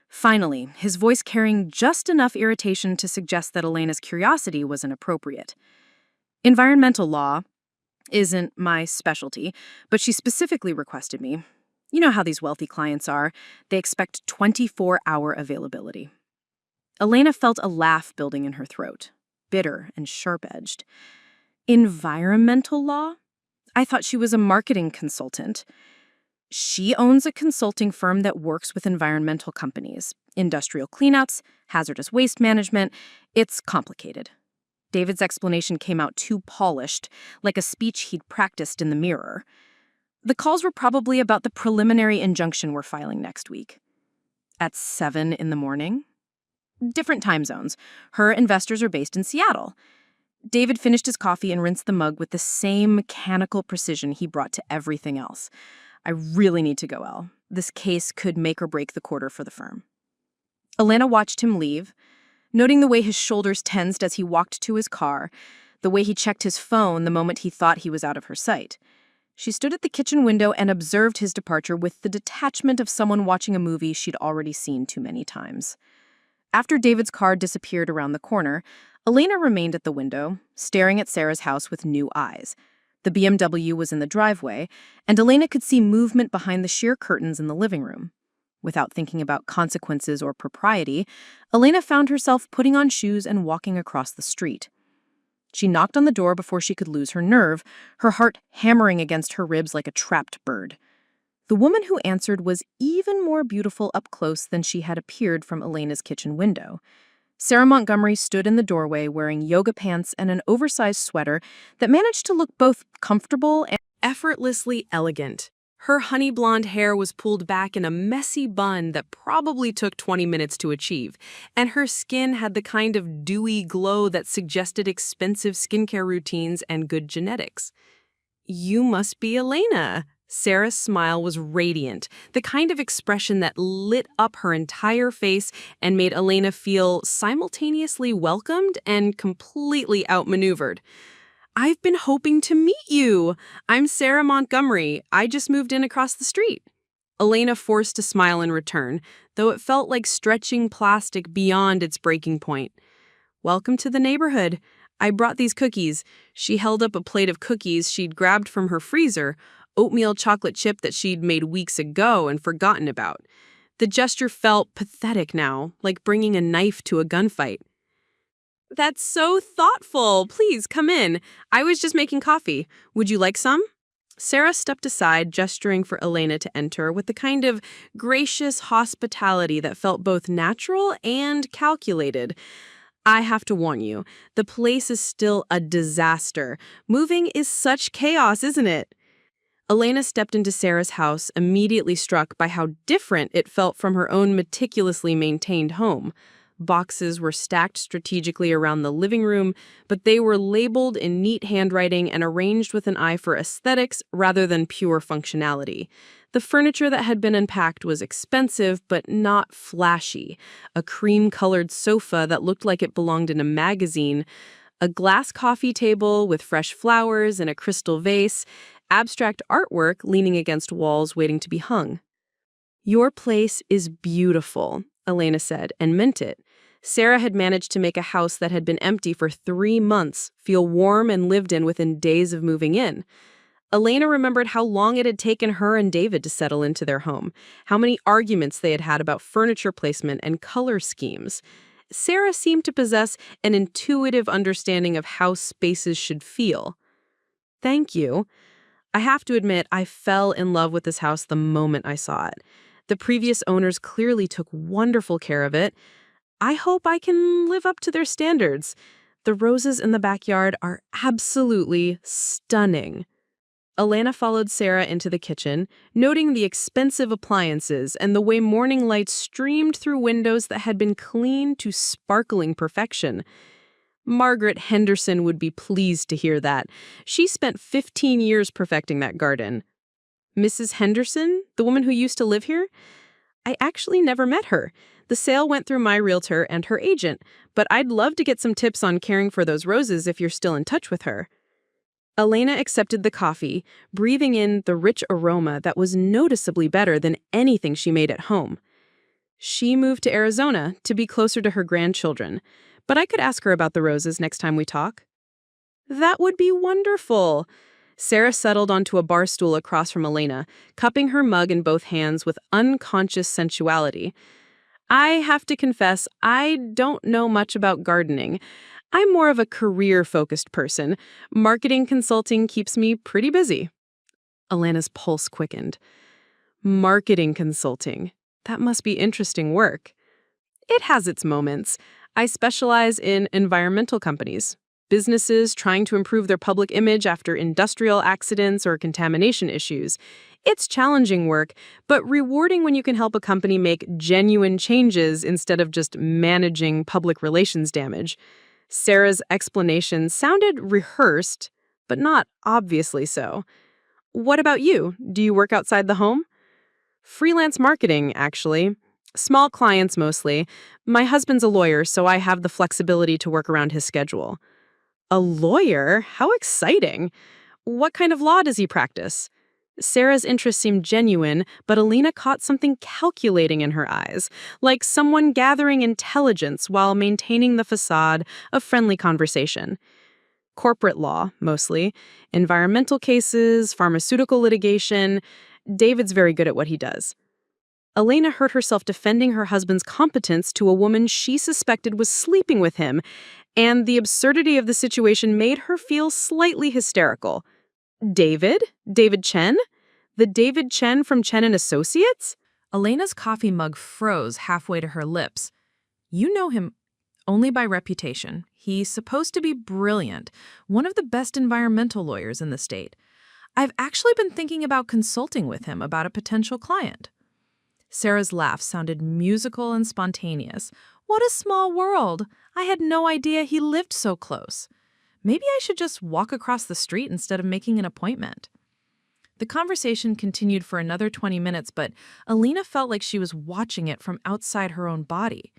Finally, his voice carrying just enough irritation to suggest that Elena's curiosity was inappropriate. "Environmental law isn't my specialty, but she specifically requested me. You know how these wealthy clients are. They expect 24-hour availability." Elena felt a laugh building in her throat, bitter and sharp-edged. Environmental law? I thought she was a marketing consultant. She owns a consulting firm that works with environmental companies, industrial cleanouts, hazardous waste management. It's complicated. David's explanation came out too polished, like a speech he'd practiced in the mirror. The calls were probably about the preliminary injunction we're filing next week. At 7 in the morning? Different time zones. Her investors are based in Seattle. David finished his coffee and rinsed the mug with the same mechanical precision he brought to everything else. I really need to go, Elle. This case could make or break the quarter for the firm. Elena watched him leave, noting the way his shoulders tensed as he walked to his car, the way he checked his phone the moment he thought he was out of her sight. She stood at the kitchen window and observed his departure with the detachment of someone watching a movie she'd already seen too many times. After David's car disappeared around the corner, Elena remained at the window, staring at Sarah's house with new eyes. The BMW was in the driveway, and Elena could see movement behind the sheer curtains in the living room. Without thinking about consequences or propriety, Elena found herself putting on shoes and walking across the street. She knocked on the door before she could lose her nerve, her heart hammering against her ribs like a trapped bird. The woman who answered was even more beautiful up close than she had appeared from Elena's kitchen window. Sarah Montgomery stood in the doorway wearing yoga pants and an oversized sweater that managed to look both comfortable and effortlessly elegant. Her honey blonde hair was pulled back in a messy bun that probably took 20 minutes to achieve, and her skin had the kind of dewy glow that suggested expensive skincare routines and good genetics. "You must be Elena." Sarah's smile was radiant, the kind of expression that lit up her entire face and made Elena feel simultaneously welcomed and completely outmaneuvered. "I've been hoping to meet you. I'm Sarah Montgomery. I just moved in across the street." Elena forced a smile in return, though it felt like stretching plastic beyond its breaking point. "Welcome to the neighborhood. I brought these cookies." She held up a plate of cookies she'd grabbed from her freezer, oatmeal chocolate chip that she'd made weeks ago and forgotten about. The gesture felt pathetic now, like bringing a knife to a gunfight. "That's so thoughtful. Please, come in. I was just making coffee. Would you like some?" Sarah stepped aside, gesturing for Elena to enter with the kind of gracious hospitality that felt both natural and calculated. "I have to warn you, the place is still a disaster. Moving is such chaos, isn't it?" Elena stepped into Sarah's house, immediately struck by how different it felt from her own meticulously maintained home. Boxes were stacked strategically around the living room, but they were labeled in neat handwriting and arranged with an eye for aesthetics rather than pure functionality. The furniture that had been unpacked was expensive, but not flashy. A cream-colored sofa that looked like it belonged in a magazine, a glass coffee table with fresh flowers in a crystal vase, abstract artwork leaning against walls waiting to be hung. "Your place is beautiful," Elena said, and meant it. Sarah had managed to make a house that had been empty for 3 months feel warm and lived in within days of moving in. Elena remembered how long it had taken her and David to settle into their home, how many arguments they had had about furniture placement and color schemes. Sarah seemed to possess an intuitive understanding of how spaces should feel. "Thank you. I have to admit, I fell in love with this house the moment I saw it. The previous owners clearly took wonderful care of it. I hope I can live up to their standards. The roses in the backyard are absolutely stunning." Elena followed Sarah into the kitchen, noting the expensive appliances and the way morning light streamed through windows that had been cleaned to sparkling perfection. Margaret Henderson would be pleased to hear that. She spent 15 years perfecting that garden. "Mrs. Henderson, the woman who used to live here?" "I actually never met her. The sale went through my realtor and her agent, but I'd love to get some tips on caring for those roses if you're still in touch with her." Elena accepted the coffee, breathing in the rich aroma that was noticeably better than anything she made at home. She moved to Arizona to be closer to her grandchildren, but I could ask her about the roses next time we talk. "That would be wonderful." Sarah settled onto a bar stool across from Elena, cupping her mug in both hands with unconscious sensuality. I have to confess, I don't know much about gardening. I'm more of a career-focused person. Marketing consulting keeps me pretty busy. Elena's pulse quickened. Marketing consulting. That must be interesting work. It has its moments. I specialize in environmental companies, businesses trying to improve their public image after industrial accidents or contamination issues. It's challenging work, but rewarding when you can help a company make genuine changes instead of just managing public relations damage. Sarah's explanation sounded rehearsed, but not obviously so. What about you? Do you work outside the home? Freelance marketing, actually. Small clients mostly. My husband's a lawyer, so I have the flexibility to work around his schedule. A lawyer? How exciting! What kind of law does he practice? Sarah's interest seemed genuine, but Elena caught something calculating in her eyes, like someone gathering intelligence while maintaining the facade of friendly conversation. Corporate law, mostly. Environmental cases, pharmaceutical litigation. David's very good at what he does. Elena heard herself defending her husband's competence to a woman she suspected was sleeping with him, and the absurdity of the situation made her feel slightly hysterical. David? David Chen? The David Chen from Chen and Associates? Elena's coffee mug froze halfway to her lips. You know him only by reputation. He's supposed to be brilliant, one of the best environmental lawyers in the state. I've actually been thinking about consulting with him about a potential client. Sarah's laugh sounded musical and spontaneous. What a small world! I had no idea he lived so close. Maybe I should just walk across the street instead of making an appointment. The conversation continued for another 20 minutes, but Elena felt like she was watching it from outside her own body.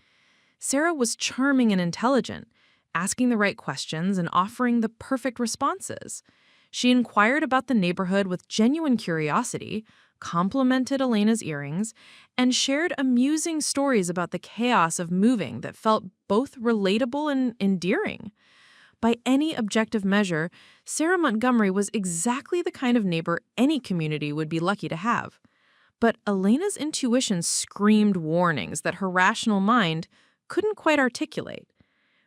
Sarah was charming and intelligent, asking the right questions and offering the perfect responses. She inquired about the neighborhood with genuine curiosity, complimented Elena's earrings, and shared amusing stories about the chaos of moving that felt both relatable and endearing. By any objective measure, Sarah Montgomery was exactly the kind of neighbor any community would be lucky to have. But Elena's intuition screamed warnings that her rational mind couldn't quite articulate.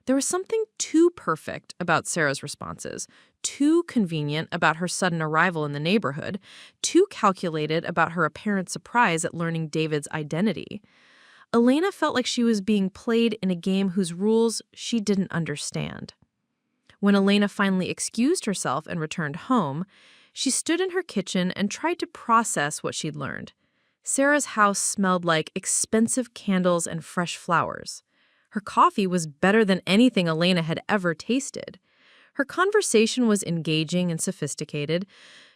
There was something too perfect about Sarah's responses, too convenient about her sudden arrival in the neighborhood, too calculated about her apparent surprise at learning David's identity. Elena felt like she was being played in a game whose rules she didn't understand. When Elena finally excused herself and returned home, she stood in her kitchen and tried to process what she'd learned. Sarah's house smelled like expensive candles and fresh flowers. Her coffee was better than anything Elena had ever tasted. Her conversation was engaging and sophisticated.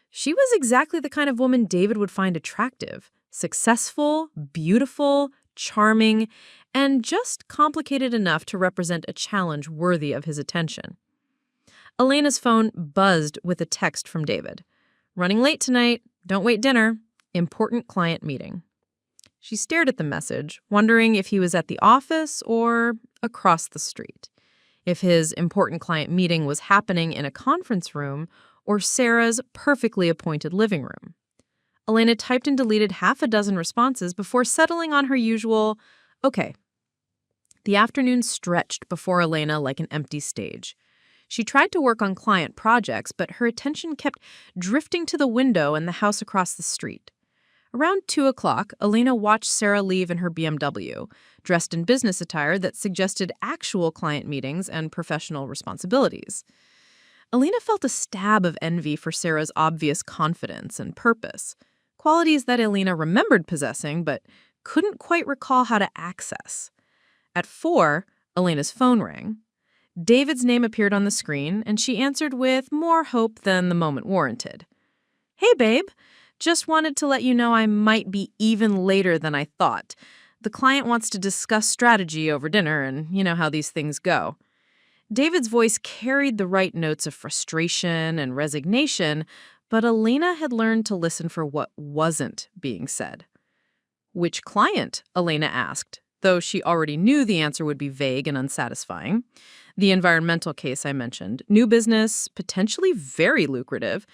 She was exactly the kind of woman David would find attractive, successful, beautiful, charming, and just complicated enough to represent a challenge worthy of his attention. Elena's phone buzzed with a text from David. "Running late tonight. Don't wait dinner. Important client meeting." She stared at the message, wondering if he was at the office or across the street, if his important client meeting was happening in a conference room or Sarah's perfectly appointed living room. Elena typed and deleted half a dozen responses before settling on her usual, "Okay." The afternoon stretched before Elena like an empty stage. She tried to work on client projects, but her attention kept drifting to the window and the house across the street. Around 2 o'clock, Elena watched Sarah leave in her BMW, dressed in business attire that suggested actual client meetings and professional responsibilities. Elena felt a stab of envy for Sarah's obvious confidence and purpose, qualities that Elena remembered possessing but couldn't quite recall how to access. At 4, Elena's phone rang. David's name appeared on the screen, and she answered with more hope than the moment warranted. "Hey, babe. Just wanted to let you know I might be even later than I thought. The client wants to discuss strategy over dinner, and you know how these things go." David's voice carried the right notes of frustration and resignation, but Elena had learned to listen for what wasn't being said. "Which client?" Elena asked, though she already knew the answer would be vague and unsatisfying. "The environmental case I mentioned. New business, potentially very lucrative.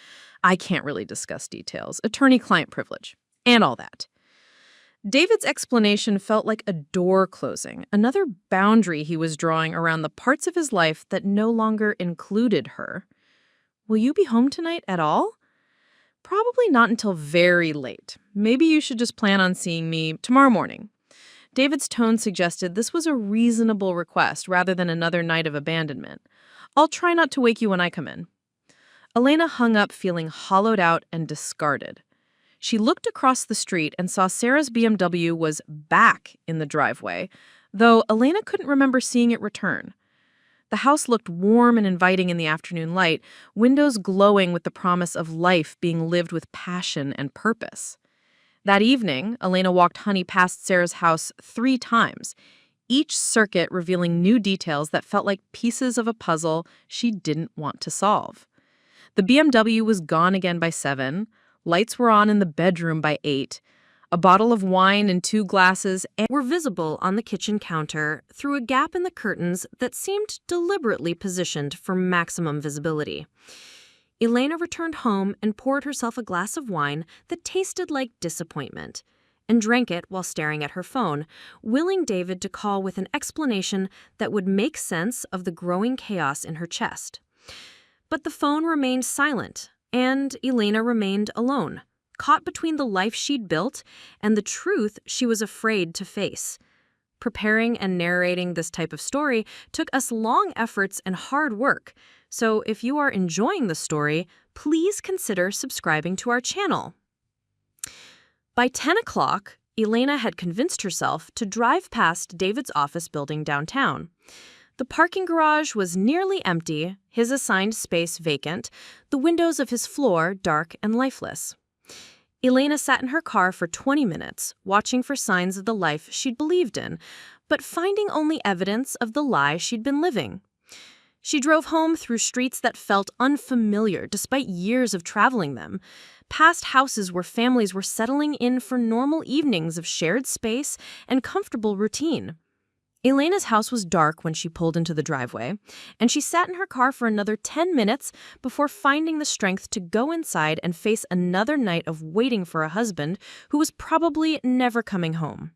I can't really discuss details. Attorney-client privilege. And all that." David's explanation felt like a door closing, another boundary he was drawing around the parts of his life that no longer included her. Will you be home tonight at all? Probably not until very late. Maybe you should just plan on seeing me tomorrow morning. David's tone suggested this was a reasonable request rather than another night of abandonment. I'll try not to wake you when I come in. Elena hung up feeling hollowed out and discarded. She looked across the street and saw Sarah's BMW was back in the driveway, though Elena couldn't remember seeing it return. The house looked warm and inviting in the afternoon light, windows glowing with the promise of life being lived with passion and purpose. That evening, Elena walked Honey past Sarah's house 3 times, each circuit revealing new details that felt like pieces of a puzzle she didn't want to solve. The BMW was gone again by 7, lights were on in the bedroom by 8, a bottle of wine and 2 glasses Were visible on the kitchen counter through a gap in the curtains that seemed deliberately positioned for maximum visibility. Elena returned home and poured herself a glass of wine that tasted like disappointment, and drank it while staring at her phone, willing David to call with an explanation that would make sense of the growing chaos in her chest. But the phone remained silent, and Elena remained alone, caught between the life she'd built and the truth she was afraid to face. Preparing and narrating this type of story took us long efforts and hard work, so if you are enjoying the story, please consider subscribing to our channel. By 10 o'clock, Elena had convinced herself to drive past David's office building downtown. The parking garage was nearly empty, his assigned space vacant, the windows of his floor dark and lifeless. Elena sat in her car for 20 minutes, watching for signs of the life she'd believed in, but finding only evidence of the lie she'd been living. She drove home through streets that felt unfamiliar despite years of traveling them, past houses where families were settling in for normal evenings of shared space and comfortable routine. Elena's house was dark when she pulled into the driveway, and she sat in her car for another 10 minutes before finding the strength to go inside and face another night of waiting for a husband who was probably never coming home.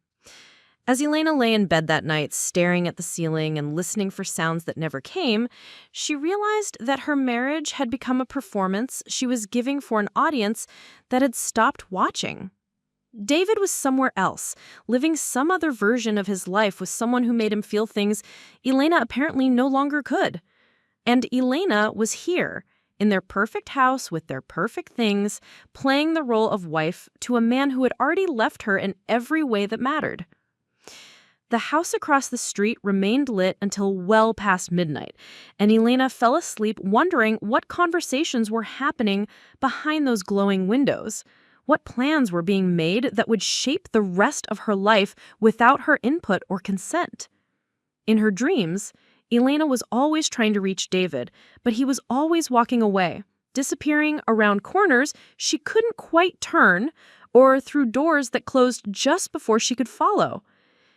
As Elena lay in bed that night, staring at the ceiling and listening for sounds that never came, she realized that her marriage had become a performance she was giving for an audience that had stopped watching. David was somewhere else, living some other version of his life with someone who made him feel things Elena apparently no longer could. And Elena was here, in their perfect house with their perfect things, playing the role of wife to a man who had already left her in every way that mattered. The house across the street remained lit until well past midnight, and Elena fell asleep wondering what conversations were happening behind those glowing windows. What plans were being made that would shape the rest of her life without her input or consent? In her dreams, Elena was always trying to reach David, but he was always walking away, disappearing around corners she couldn't quite turn or through doors that closed just before she could follow.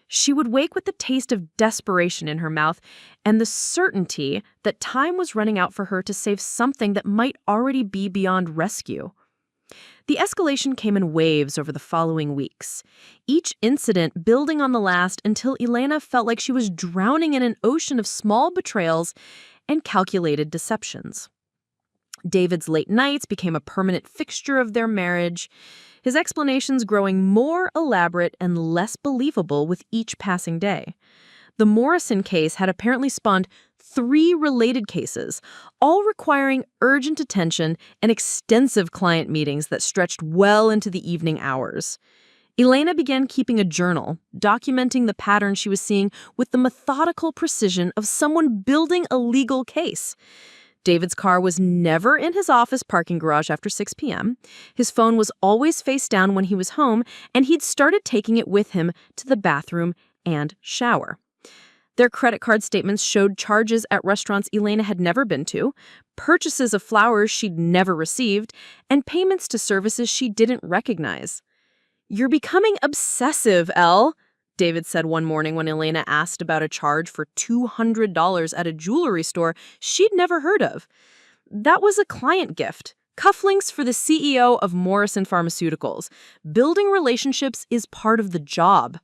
She would wake with the taste of desperation in her mouth and the certainty that time was running out for her to save something that might already be beyond rescue. The escalation came in waves over the following weeks, each incident building on the last until Elena felt like she was drowning in an ocean of small betrayals and calculated deceptions. David's late nights became a permanent fixture of their marriage, his explanations growing more elaborate and less believable with each passing day. The Morrison case had apparently spawned 3 related cases, all requiring urgent attention and extensive client meetings that stretched well into the evening hours. Elena began keeping a journal, documenting the pattern she was seeing with the methodical precision of someone building a legal case. David's car was never in his office parking garage after 6 p.m. His phone was always face down when he was home, and he'd started taking it with him to the bathroom and shower. Their credit card statements showed charges at restaurants Elena had never been to, purchases of flowers she'd never received, and payments to services she didn't recognize. "You're becoming obsessive, Elle," David said one morning when Elena asked about a charge for $200 at a jewelry store she'd never heard of. "That was a client gift. Cufflinks for the CEO of Morrison Pharmaceuticals. Building relationships is part of the job.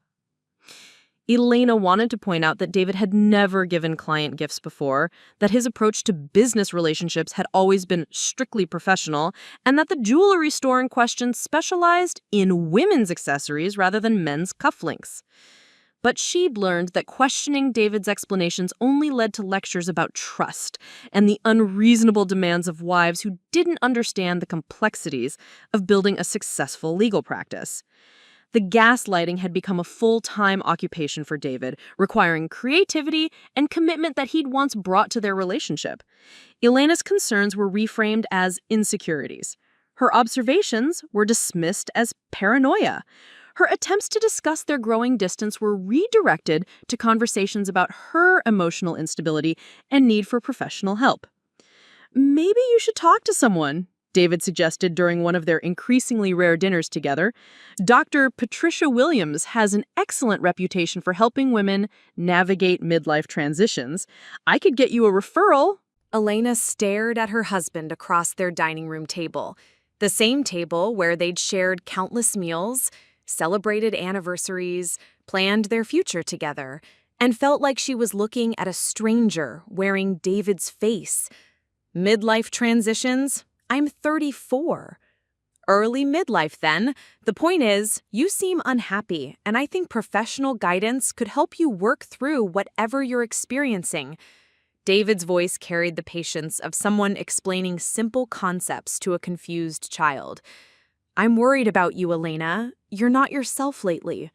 Elena wanted to point out that David had never given client gifts before, that his approach to business relationships had always been strictly professional, and that the jewelry store in question specialized in women's accessories rather than men's cufflinks. But she'd learned that questioning David's explanations only led to lectures about trust and the unreasonable demands of wives who didn't understand the complexities of building a successful legal practice. The gaslighting had become a full-time occupation for David, requiring creativity and commitment that he'd once brought to their relationship. Elena's concerns were reframed as insecurities. Her observations were dismissed as paranoia. Her attempts to discuss their growing distance were redirected to conversations about her emotional instability and need for professional help. "Maybe you should talk to someone," David suggested during one of their increasingly rare dinners together. "Dr. Patricia Williams has an excellent reputation for helping women navigate midlife transitions. I could get you a referral." Elena stared at her husband across their dining room table, the same table where they'd shared countless meals, celebrated anniversaries, planned their future together, and felt like she was looking at a stranger wearing David's face. Midlife transitions? I'm 34. Early midlife, then. The point is, you seem unhappy, and I think professional guidance could help you work through whatever you're experiencing. David's voice carried the patience of someone explaining simple concepts to a confused child. I'm worried about you, Elena. You're not yourself lately.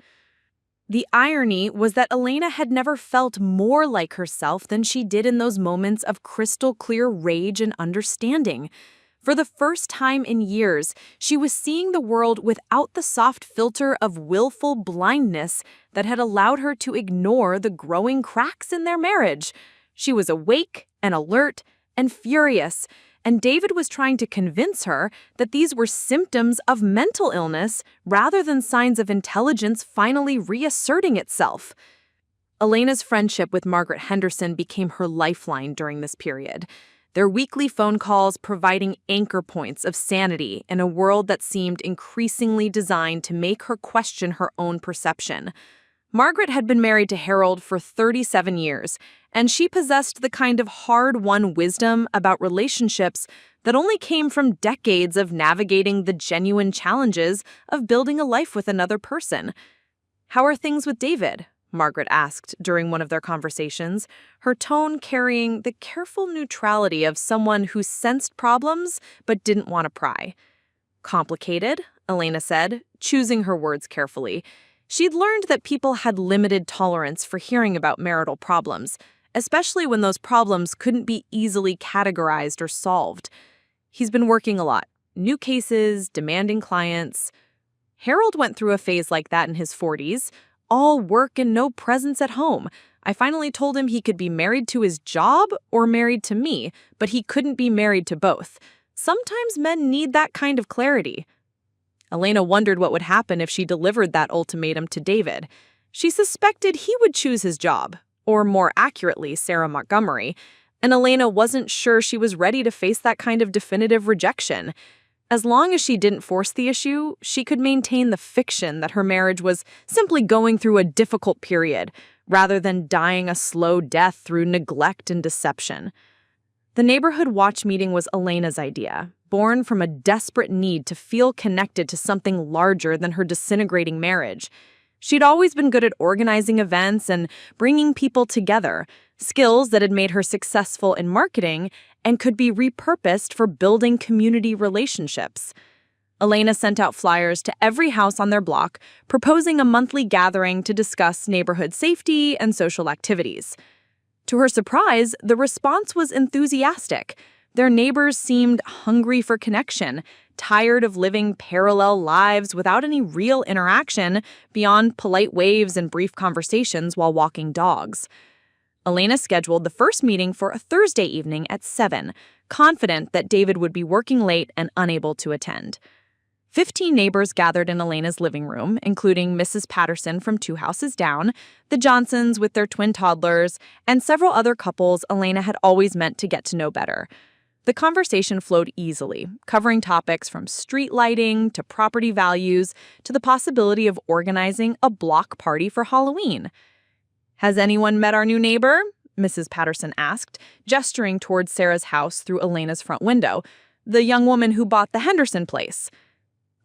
The irony was that Elena had never felt more like herself than she did in those moments of crystal clear rage and understanding. For the first time in years, she was seeing the world without the soft filter of willful blindness that had allowed her to ignore the growing cracks in their marriage. She was awake and alert and furious, and David was trying to convince her that these were symptoms of mental illness rather than signs of intelligence finally reasserting itself. Elena's friendship with Margaret Henderson became her lifeline during this period, their weekly phone calls providing anchor points of sanity in a world that seemed increasingly designed to make her question her own perception. Margaret had been married to Harold for 37 years, and she possessed the kind of hard-won wisdom about relationships that only came from decades of navigating the genuine challenges of building a life with another person. "How are things with David?" Margaret asked during one of their conversations, her tone carrying the careful neutrality of someone who sensed problems but didn't want to pry. "Complicated," Elena said, choosing her words carefully. She'd learned that people had limited tolerance for hearing about marital problems, especially when those problems couldn't be easily categorized or solved. "He's been working a lot. New cases, demanding clients." Harold went through a phase like that in his 40s, all work and no presence at home. I finally told him he could be married to his job or married to me, but he couldn't be married to both. Sometimes men need that kind of clarity. Elena wondered what would happen if she delivered that ultimatum to David. She suspected he would choose his job, or more accurately, Sarah Montgomery, and Elena wasn't sure she was ready to face that kind of definitive rejection. As long as she didn't force the issue, she could maintain the fiction that her marriage was simply going through a difficult period, rather than dying a slow death through neglect and deception. The neighborhood watch meeting was Elena's idea, born from a desperate need to feel connected to something larger than her disintegrating marriage. She'd always been good at organizing events and bringing people together, skills that had made her successful in marketing and could be repurposed for building community relationships. Elena sent out flyers to every house on their block, proposing a monthly gathering to discuss neighborhood safety and social activities. To her surprise, the response was enthusiastic. Their neighbors seemed hungry for connection, tired of living parallel lives without any real interaction beyond polite waves and brief conversations while walking dogs. Elena scheduled the first meeting for a Thursday evening at 7, confident that David would be working late and unable to attend. 15 neighbors gathered in Elena's living room, including Mrs. Patterson from 2 houses down, the Johnsons with their twin toddlers, and several other couples Elena had always meant to get to know better. The conversation flowed easily, covering topics from street lighting to property values to the possibility of organizing a block party for Halloween. "Has anyone met our new neighbor?" Mrs. Patterson asked, gesturing towards Sarah's house through Elena's front window, "the young woman who bought the Henderson place."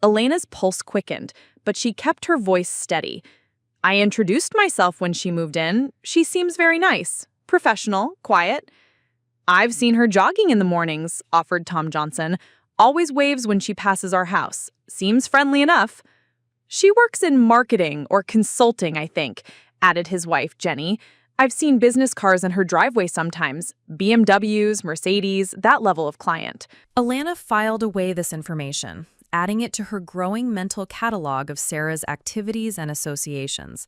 Elena's pulse quickened, but she kept her voice steady. "I introduced myself when she moved in. She seems very nice, professional, quiet." "I've seen her jogging in the mornings," offered Tom Johnson. "Always waves when she passes our house. Seems friendly enough." "She works in marketing or consulting, I think," added his wife, Jenny. "I've seen business cars in her driveway sometimes. BMWs, Mercedes, that level of client." Elena filed away this information, adding it to her growing mental catalog of Sarah's activities and associations.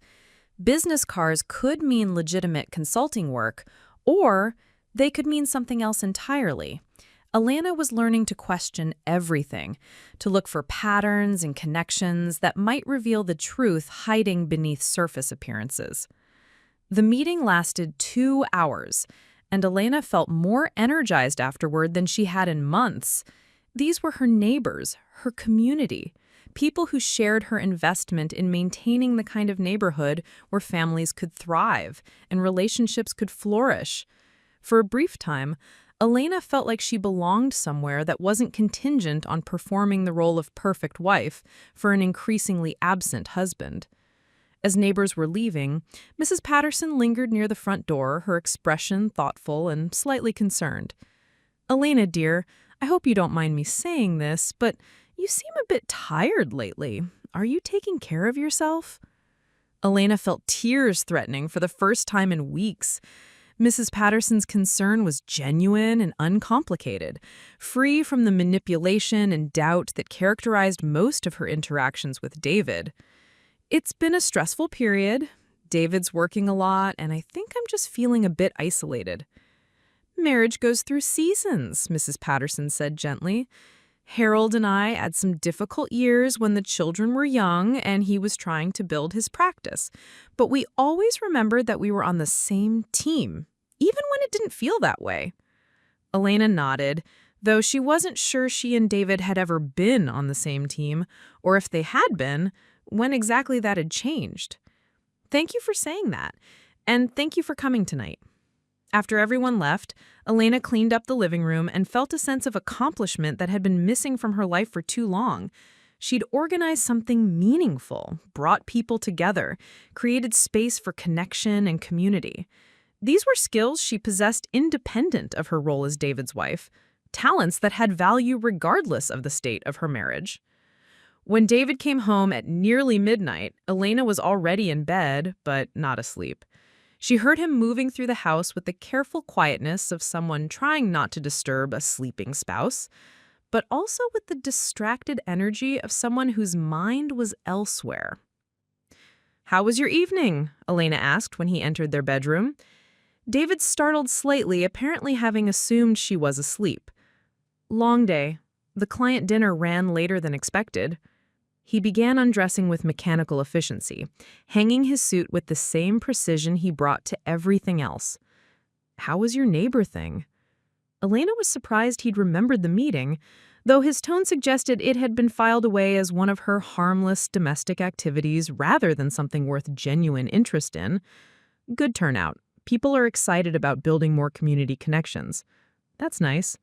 Business cars could mean legitimate consulting work, or they could mean something else entirely. Elena was learning to question everything, to look for patterns and connections that might reveal the truth hiding beneath surface appearances. The meeting lasted 2 hours, and Elena felt more energized afterward than she had in months. These were her neighbors, her community, people who shared her investment in maintaining the kind of neighborhood where families could thrive and relationships could flourish. For a brief time, Elena felt like she belonged somewhere that wasn't contingent on performing the role of perfect wife for an increasingly absent husband. As neighbors were leaving, Mrs. Patterson lingered near the front door, her expression thoughtful and slightly concerned. "Elena, dear, I hope you don't mind me saying this, but you seem a bit tired lately. Are you taking care of yourself?" Elena felt tears threatening for the first time in weeks. Mrs. Patterson's concern was genuine and uncomplicated, free from the manipulation and doubt that characterized most of her interactions with David. "It's been a stressful period. David's working a lot, and I think I'm just feeling a bit isolated." "Marriage goes through seasons," Mrs. Patterson said gently. "Harold and I had some difficult years when the children were young and he was trying to build his practice. But we always remembered that we were on the same team, even when it didn't feel that way." Elena nodded, though she wasn't sure she and David had ever been on the same team, or if they had been, when exactly that had changed. "Thank you for saying that, and thank you for coming tonight." After everyone left, Elena cleaned up the living room and felt a sense of accomplishment that had been missing from her life for too long. She'd organized something meaningful, brought people together, created space for connection and community. These were skills she possessed independent of her role as David's wife, talents that had value regardless of the state of her marriage. When David came home at nearly midnight, Elena was already in bed, but not asleep. She heard him moving through the house with the careful quietness of someone trying not to disturb a sleeping spouse, but also with the distracted energy of someone whose mind was elsewhere. "How was your evening?" Elena asked when he entered their bedroom. David startled slightly, apparently having assumed she was asleep. "Long day. The client dinner ran later than expected." He began undressing with mechanical efficiency, hanging his suit with the same precision he brought to everything else. "How was your neighbor thing?" Elena was surprised he'd remembered the meeting, though his tone suggested it had been filed away as one of her harmless domestic activities rather than something worth genuine interest in. "Good turnout. People are excited about building more community connections." "That's nice."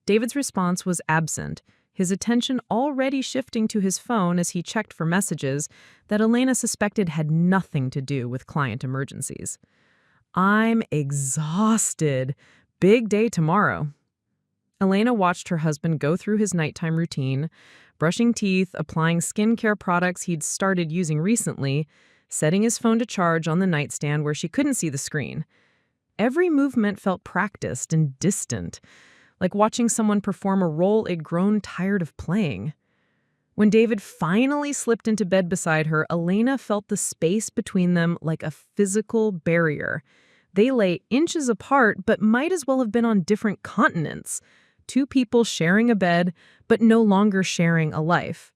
David's response was absent, his attention already shifting to his phone as he checked for messages that Elena suspected had nothing to do with client emergencies. "I'm exhausted. Big day tomorrow." Elena watched her husband go through his nighttime routine, brushing teeth, applying skincare products he'd started using recently, setting his phone to charge on the nightstand where she couldn't see the screen. Every movement felt practiced and distant, like watching someone perform a role it'd grown tired of playing. When David finally slipped into bed beside her, Elena felt the space between them like a physical barrier. They lay inches apart, but might as well have been on different continents. Two people sharing a bed, but no longer sharing a life.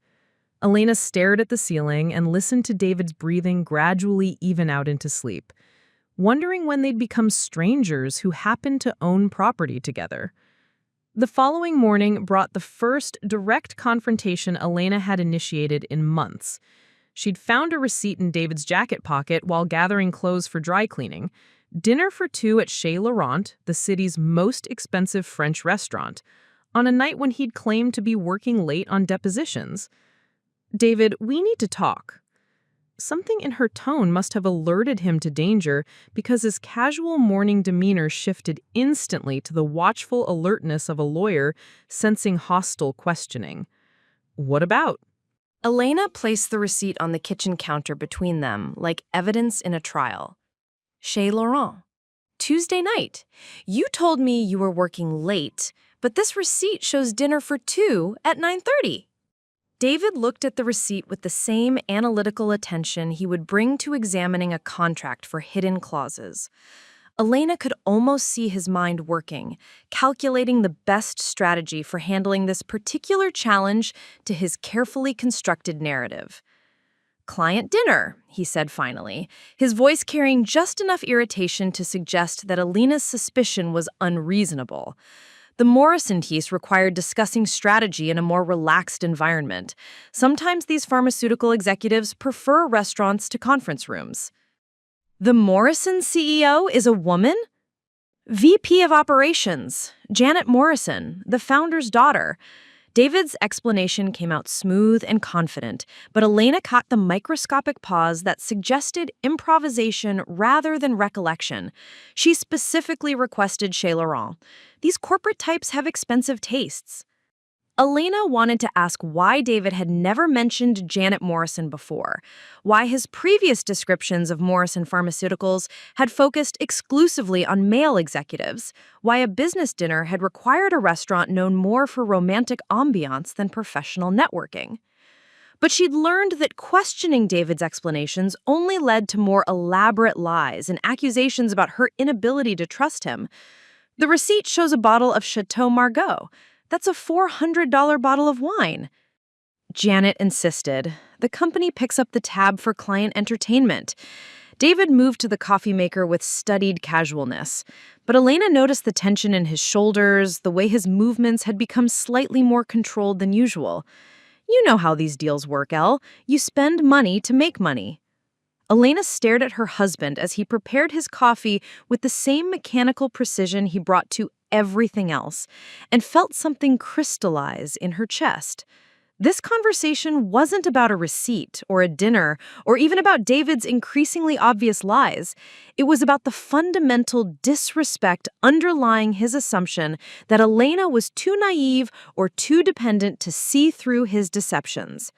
Elena stared at the ceiling and listened to David's breathing gradually even out into sleep, wondering when they'd become strangers who happened to own property together. The following morning brought the first direct confrontation Elena had initiated in months. She'd found a receipt in David's jacket pocket while gathering clothes for dry cleaning. Dinner for two at Chez Laurent, the city's most expensive French restaurant, on a night when he'd claimed to be working late on depositions. "David, we need to talk." Something in her tone must have alerted him to danger because his casual morning demeanor shifted instantly to the watchful alertness of a lawyer sensing hostile questioning. "What about?" Elena placed the receipt on the kitchen counter between them, like evidence in a trial. Chez Laurent. Tuesday night. You told me you were working late, but this receipt shows dinner for two at 9:30. David looked at the receipt with the same analytical attention he would bring to examining a contract for hidden clauses. Elena could almost see his mind working, calculating the best strategy for handling this particular challenge to his carefully constructed narrative. "Client dinner," he said finally, his voice carrying just enough irritation to suggest that Elena's suspicion was unreasonable. The Morrison case required discussing strategy in a more relaxed environment. Sometimes these pharmaceutical executives prefer restaurants to conference rooms. The Morrison CEO is a woman? VP of Operations, Janet Morrison, the founder's daughter. David's explanation came out smooth and confident, but Elena caught the microscopic pause that suggested improvisation rather than recollection. She specifically requested Chez Laurent. These corporate types have expensive tastes. Elena wanted to ask why David had never mentioned Janet Morrison before, why his previous descriptions of Morrison Pharmaceuticals had focused exclusively on male executives, why a business dinner had required a restaurant known more for romantic ambiance than professional networking. But she'd learned that questioning David's explanations only led to more elaborate lies and accusations about her inability to trust him. The receipt shows a bottle of Chateau Margaux. That's a $400 bottle of wine. Janet insisted. The company picks up the tab for client entertainment. David moved to the coffee maker with studied casualness, but Elena noticed the tension in his shoulders, the way his movements had become slightly more controlled than usual. "You know how these deals work, Elle. You spend money to make money." Elena stared at her husband as he prepared his coffee with the same mechanical precision he brought to everything else, and felt something crystallize in her chest. This conversation wasn't about a receipt or a dinner or even about David's increasingly obvious lies. It was about the fundamental disrespect underlying his assumption that Elena was too naive or too dependent to see through his deceptions.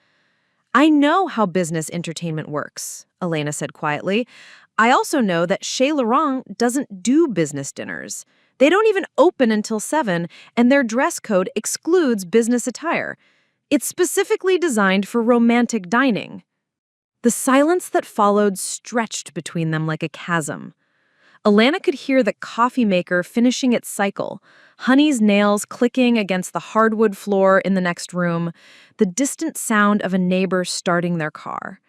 "I know how business entertainment works," Elena said quietly. "I also know that Chez Laurent doesn't do business dinners. They don't even open until 7, and their dress code excludes business attire. It's specifically designed for romantic dining." The silence that followed stretched between them like a chasm. Elena could hear the coffee maker finishing its cycle, Honey's nails clicking against the hardwood floor in the next room, the distant sound of a neighbor starting their car.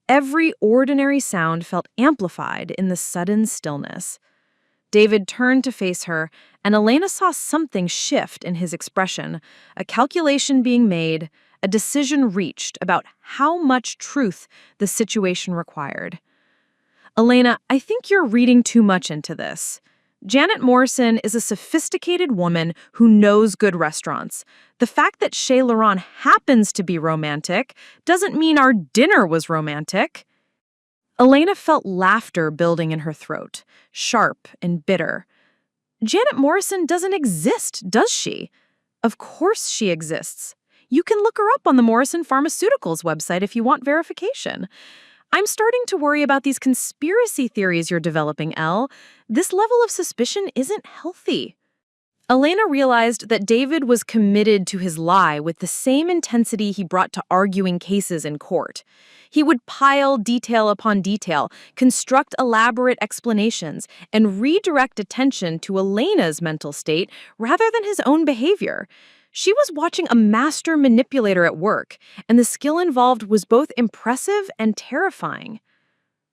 Every ordinary sound felt amplified in the sudden stillness. David turned to face her, and Elena saw something shift in his expression, a calculation being made, a decision reached about how much truth the situation required. "Elena, I think you're reading too much into this. Janet Morrison is a sophisticated woman who knows good restaurants. The fact that Chez Laurent happens to be romantic doesn't mean our dinner was romantic." Elena felt laughter building in her throat, sharp and bitter. "Janet Morrison doesn't exist, does she?" "Of course she exists. You can look her up on the Morrison Pharmaceuticals website if you want verification. I'm starting to worry about these conspiracy theories you're developing, Elle. This level of suspicion isn't healthy." Elena realized that David was committed to his lie with the same intensity he brought to arguing cases in court. He would pile detail upon detail, construct elaborate explanations, and redirect attention to Elena's mental state rather than his own behavior. She was watching a master manipulator at work, and the skill involved was both impressive and terrifying.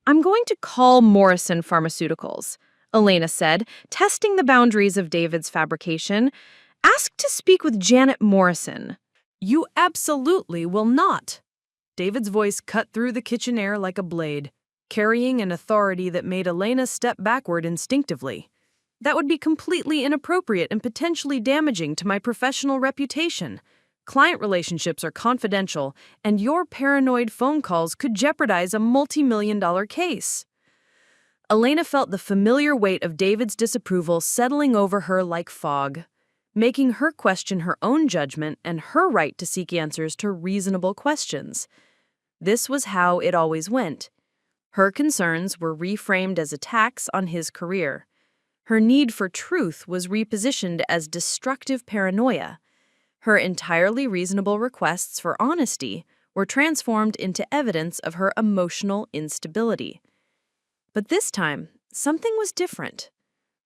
"I'm going to call Morrison Pharmaceuticals," Elena said, testing the boundaries of David's fabrication. Ask to speak with Janet Morrison. You absolutely will not. David's voice cut through the kitchen air like a blade, carrying an authority that made Elena step backward instinctively. That would be completely inappropriate and potentially damaging to my professional reputation. Client relationships are confidential, and your paranoid phone calls could jeopardize a multi-million-dollar case. Elena felt the familiar weight of David's disapproval settling over her like fog, making her question her own judgment and her right to seek answers to reasonable questions. This was how it always went. Her concerns were reframed as attacks on his career. Her need for truth was repositioned as destructive paranoia. Her entirely reasonable requests for honesty were transformed into evidence of her emotional instability. But this time, something was different.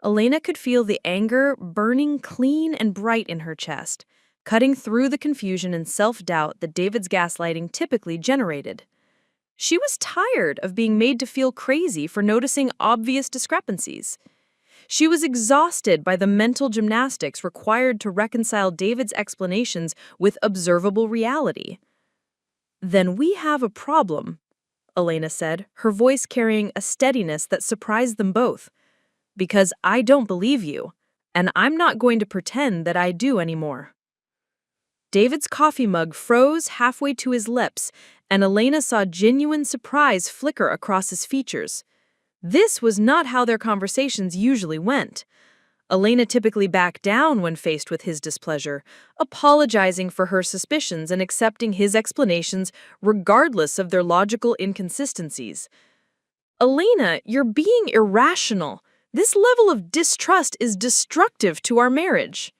Elena could feel the anger burning clean and bright in her chest, cutting through the confusion and self-doubt that David's gaslighting typically generated. She was tired of being made to feel crazy for noticing obvious discrepancies. She was exhausted by the mental gymnastics required to reconcile David's explanations with observable reality. "Then we have a problem," Elena said, her voice carrying a steadiness that surprised them both. "Because I don't believe you, and I'm not going to pretend that I do anymore." David's coffee mug froze halfway to his lips, and Elena saw genuine surprise flicker across his features. This was not how their conversations usually went. Elena typically backed down when faced with his displeasure, apologizing for her suspicions and accepting his explanations regardless of their logical inconsistencies. "Elena, you're being irrational. This level of distrust is destructive to our marriage."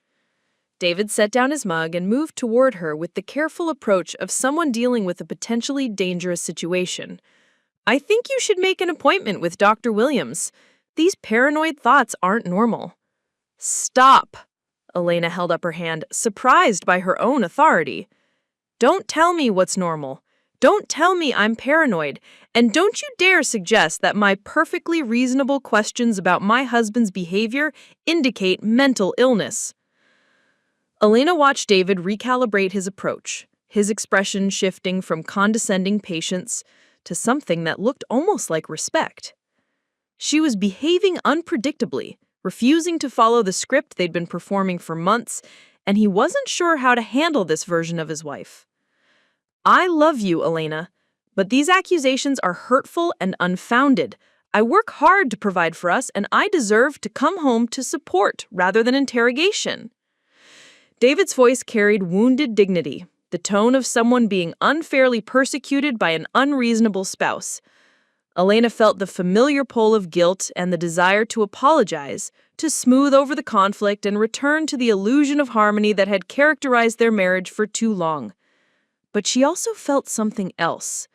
David set down his mug and moved toward her with the careful approach of someone dealing with a potentially dangerous situation. "I think you should make an appointment with Dr. Williams. These paranoid thoughts aren't normal." "Stop!" Elena held up her hand, surprised by her own authority. "Don't tell me what's normal. Don't tell me I'm paranoid, and don't you dare suggest that my perfectly reasonable questions about my husband's behavior indicate mental illness." Elena watched David recalibrate his approach, his expression shifting from condescending patience to something that looked almost like respect. She was behaving unpredictably, refusing to follow the script they'd been performing for months, and he wasn't sure how to handle this version of his wife. "I love you, Elena, but these accusations are hurtful and unfounded. I work hard to provide for us, and I deserve to come home to support rather than interrogation." David's voice carried wounded dignity, the tone of someone being unfairly persecuted by an unreasonable spouse. Elena felt the familiar pull of guilt and the desire to apologize, to smooth over the conflict and return to the illusion of harmony that had characterized their marriage for too long. But she also felt something else,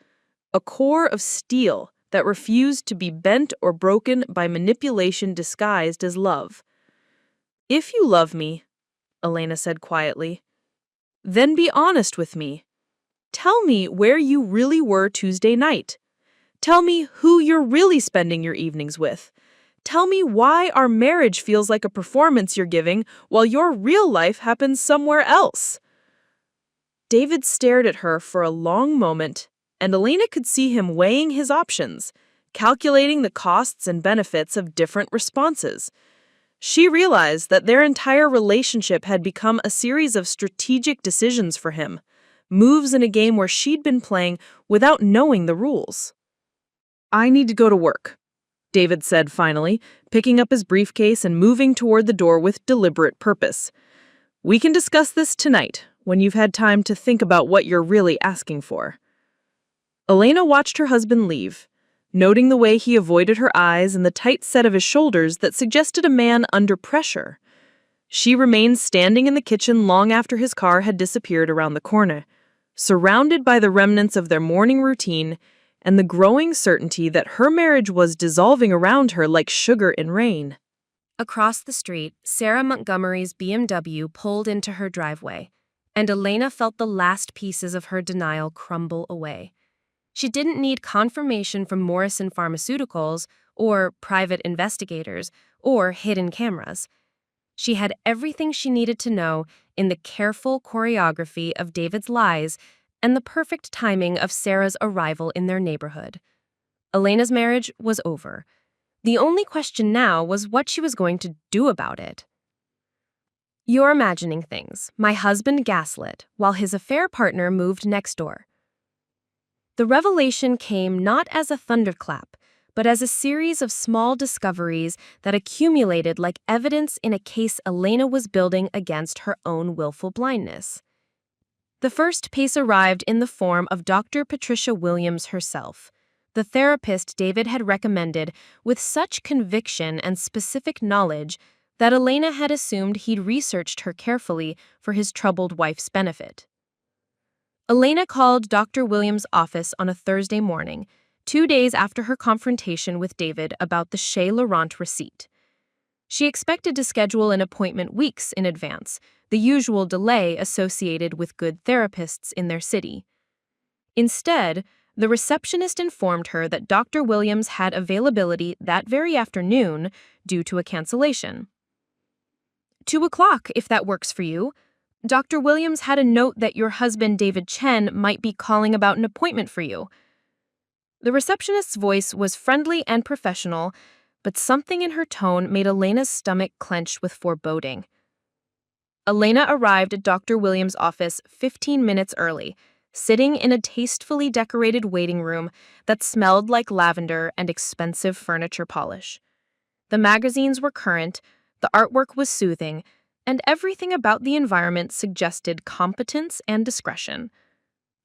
a core of steel that refused to be bent or broken by manipulation disguised as love. "If you love me," Elena said quietly, "then be honest with me. Tell me where you really were Tuesday night. Tell me who you're really spending your evenings with. Tell me why our marriage feels like a performance you're giving while your real life happens somewhere else." David stared at her for a long moment, and Elena could see him weighing his options, calculating the costs and benefits of different responses. She realized that their entire relationship had become a series of strategic decisions for him, moves in a game where she'd been playing without knowing the rules. "I need to go to work," David said finally, picking up his briefcase and moving toward the door with deliberate purpose. "We can discuss this tonight, when you've had time to think about what you're really asking for." Elena watched her husband leave, noting the way he avoided her eyes and the tight set of his shoulders that suggested a man under pressure. She remained standing in the kitchen long after his car had disappeared around the corner, surrounded by the remnants of their morning routine and the growing certainty that her marriage was dissolving around her like sugar in rain. Across the street, Sarah Montgomery's BMW pulled into her driveway, and Elena felt the last pieces of her denial crumble away. She didn't need confirmation from Morrison Pharmaceuticals or private investigators or hidden cameras. She had everything she needed to know in the careful choreography of David's lies and the perfect timing of Sarah's arrival in their neighborhood. Elena's marriage was over. The only question now was what she was going to do about it. "You're imagining things. My husband gaslit, while his affair partner moved next door." The revelation came not as a thunderclap, but as a series of small discoveries that accumulated like evidence in a case Elena was building against her own willful blindness. The first piece arrived in the form of Dr. Patricia Williams herself, the therapist David had recommended with such conviction and specific knowledge that Elena had assumed he'd researched her carefully for his troubled wife's benefit. Elena called Dr. Williams' office on a Thursday morning, 2 days after her confrontation with David about the Chez Laurent receipt. She expected to schedule an appointment weeks in advance, the usual delay associated with good therapists in their city. Instead, the receptionist informed her that Dr. Williams had availability that very afternoon due to a cancellation. 2 o'clock, if that works for you. Dr. Williams had a note that your husband, David Chen, might be calling about an appointment for you. The receptionist's voice was friendly and professional, but something in her tone made Elena's stomach clench with foreboding. Elena arrived at Dr. Williams' office 15 minutes early, sitting in a tastefully decorated waiting room that smelled like lavender and expensive furniture polish. The magazines were current, the artwork was soothing, and everything about the environment suggested competence and discretion.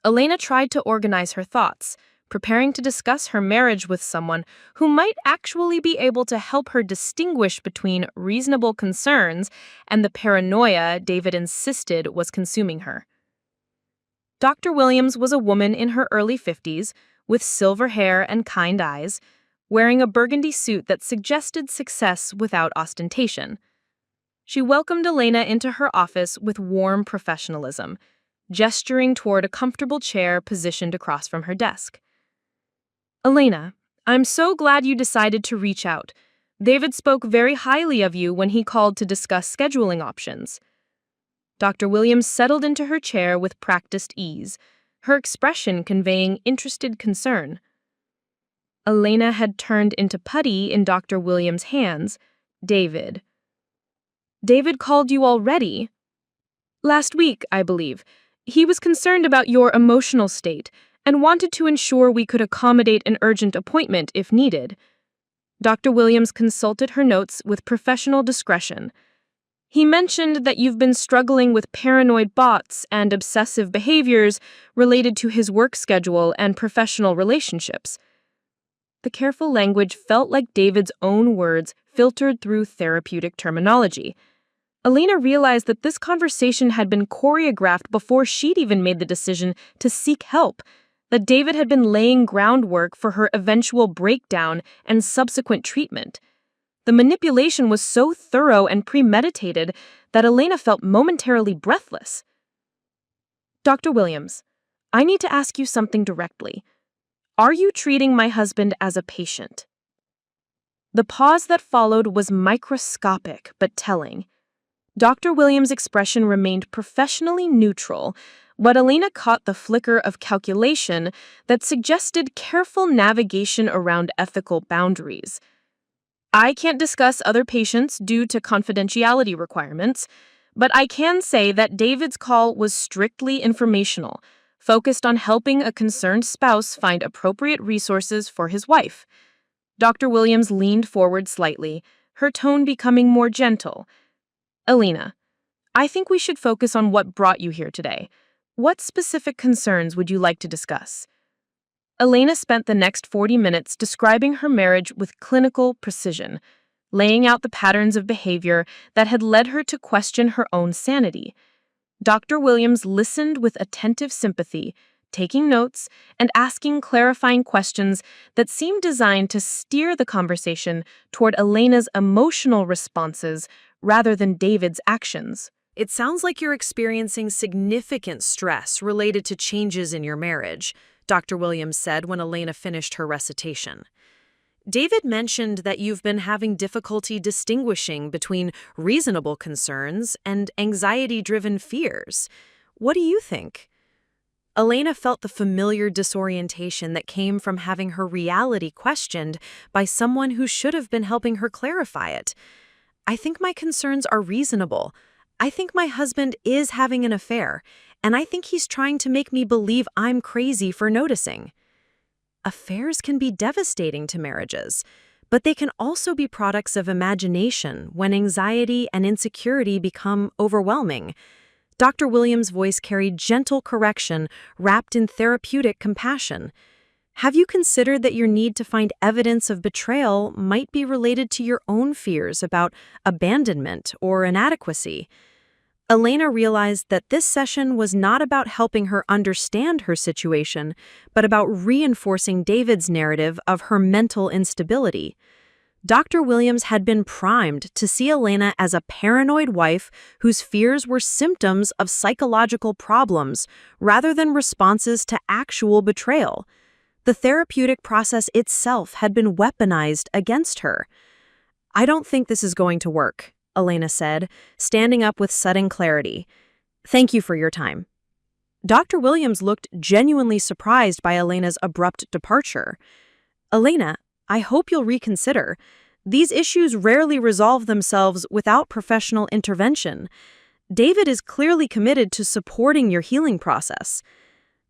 Elena tried to organize her thoughts, preparing to discuss her marriage with someone who might actually be able to help her distinguish between reasonable concerns and the paranoia David insisted was consuming her. Dr. Williams was a woman in her early 50s, with silver hair and kind eyes, wearing a burgundy suit that suggested success without ostentation. She welcomed Elena into her office with warm professionalism, gesturing toward a comfortable chair positioned across from her desk. "Elena, I'm so glad you decided to reach out. David spoke very highly of you when he called to discuss scheduling options." Dr. Williams settled into her chair with practiced ease, her expression conveying interested concern. Elena had turned into putty in Dr. Williams' hands. David called you already?" "Last week, I believe. He was concerned about your emotional state and wanted to ensure we could accommodate an urgent appointment if needed." Dr. Williams consulted her notes with professional discretion. "He mentioned that you've been struggling with paranoid thoughts and obsessive behaviors related to his work schedule and professional relationships." The careful language felt like David's own words filtered through therapeutic terminology. Elena realized that this conversation had been choreographed before she'd even made the decision to seek help, that David had been laying groundwork for her eventual breakdown and subsequent treatment. The manipulation was so thorough and premeditated that Elena felt momentarily breathless. "Dr. Williams, I need to ask you something directly. Are you treating my husband as a patient?" The pause that followed was microscopic but telling. Dr. Williams' expression remained professionally neutral, but Elena caught the flicker of calculation that suggested careful navigation around ethical boundaries. "I can't discuss other patients due to confidentiality requirements, but I can say that David's call was strictly informational, focused on helping a concerned spouse find appropriate resources for his wife." Dr. Williams leaned forward slightly, her tone becoming more gentle. "Elena, I think we should focus on what brought you here today. What specific concerns would you like to discuss?" Elena spent the next 40 minutes describing her marriage with clinical precision, laying out the patterns of behavior that had led her to question her own sanity. Dr. Williams listened with attentive sympathy, taking notes and asking clarifying questions that seemed designed to steer the conversation toward Elena's emotional responses rather than David's actions. "It sounds like you're experiencing significant stress related to changes in your marriage," Dr. Williams said when Elena finished her recitation. David mentioned that you've been having difficulty distinguishing between reasonable concerns and anxiety-driven fears. What do you think? Elena felt the familiar disorientation that came from having her reality questioned by someone who should have been helping her clarify it. I think my concerns are reasonable. I think my husband is having an affair, and I think he's trying to make me believe I'm crazy for noticing. Affairs can be devastating to marriages, but they can also be products of imagination when anxiety and insecurity become overwhelming. Dr. Williams' voice carried gentle correction wrapped in therapeutic compassion. Have you considered that your need to find evidence of betrayal might be related to your own fears about abandonment or inadequacy? Elena realized that this session was not about helping her understand her situation, but about reinforcing David's narrative of her mental instability. Dr. Williams had been primed to see Elena as a paranoid wife whose fears were symptoms of psychological problems rather than responses to actual betrayal. The therapeutic process itself had been weaponized against her. "I don't think this is going to work," Elena said, standing up with sudden clarity. "Thank you for your time." Dr. Williams looked genuinely surprised by Elena's abrupt departure. "Elena, I hope you'll reconsider. These issues rarely resolve themselves without professional intervention. David is clearly committed to supporting your healing process."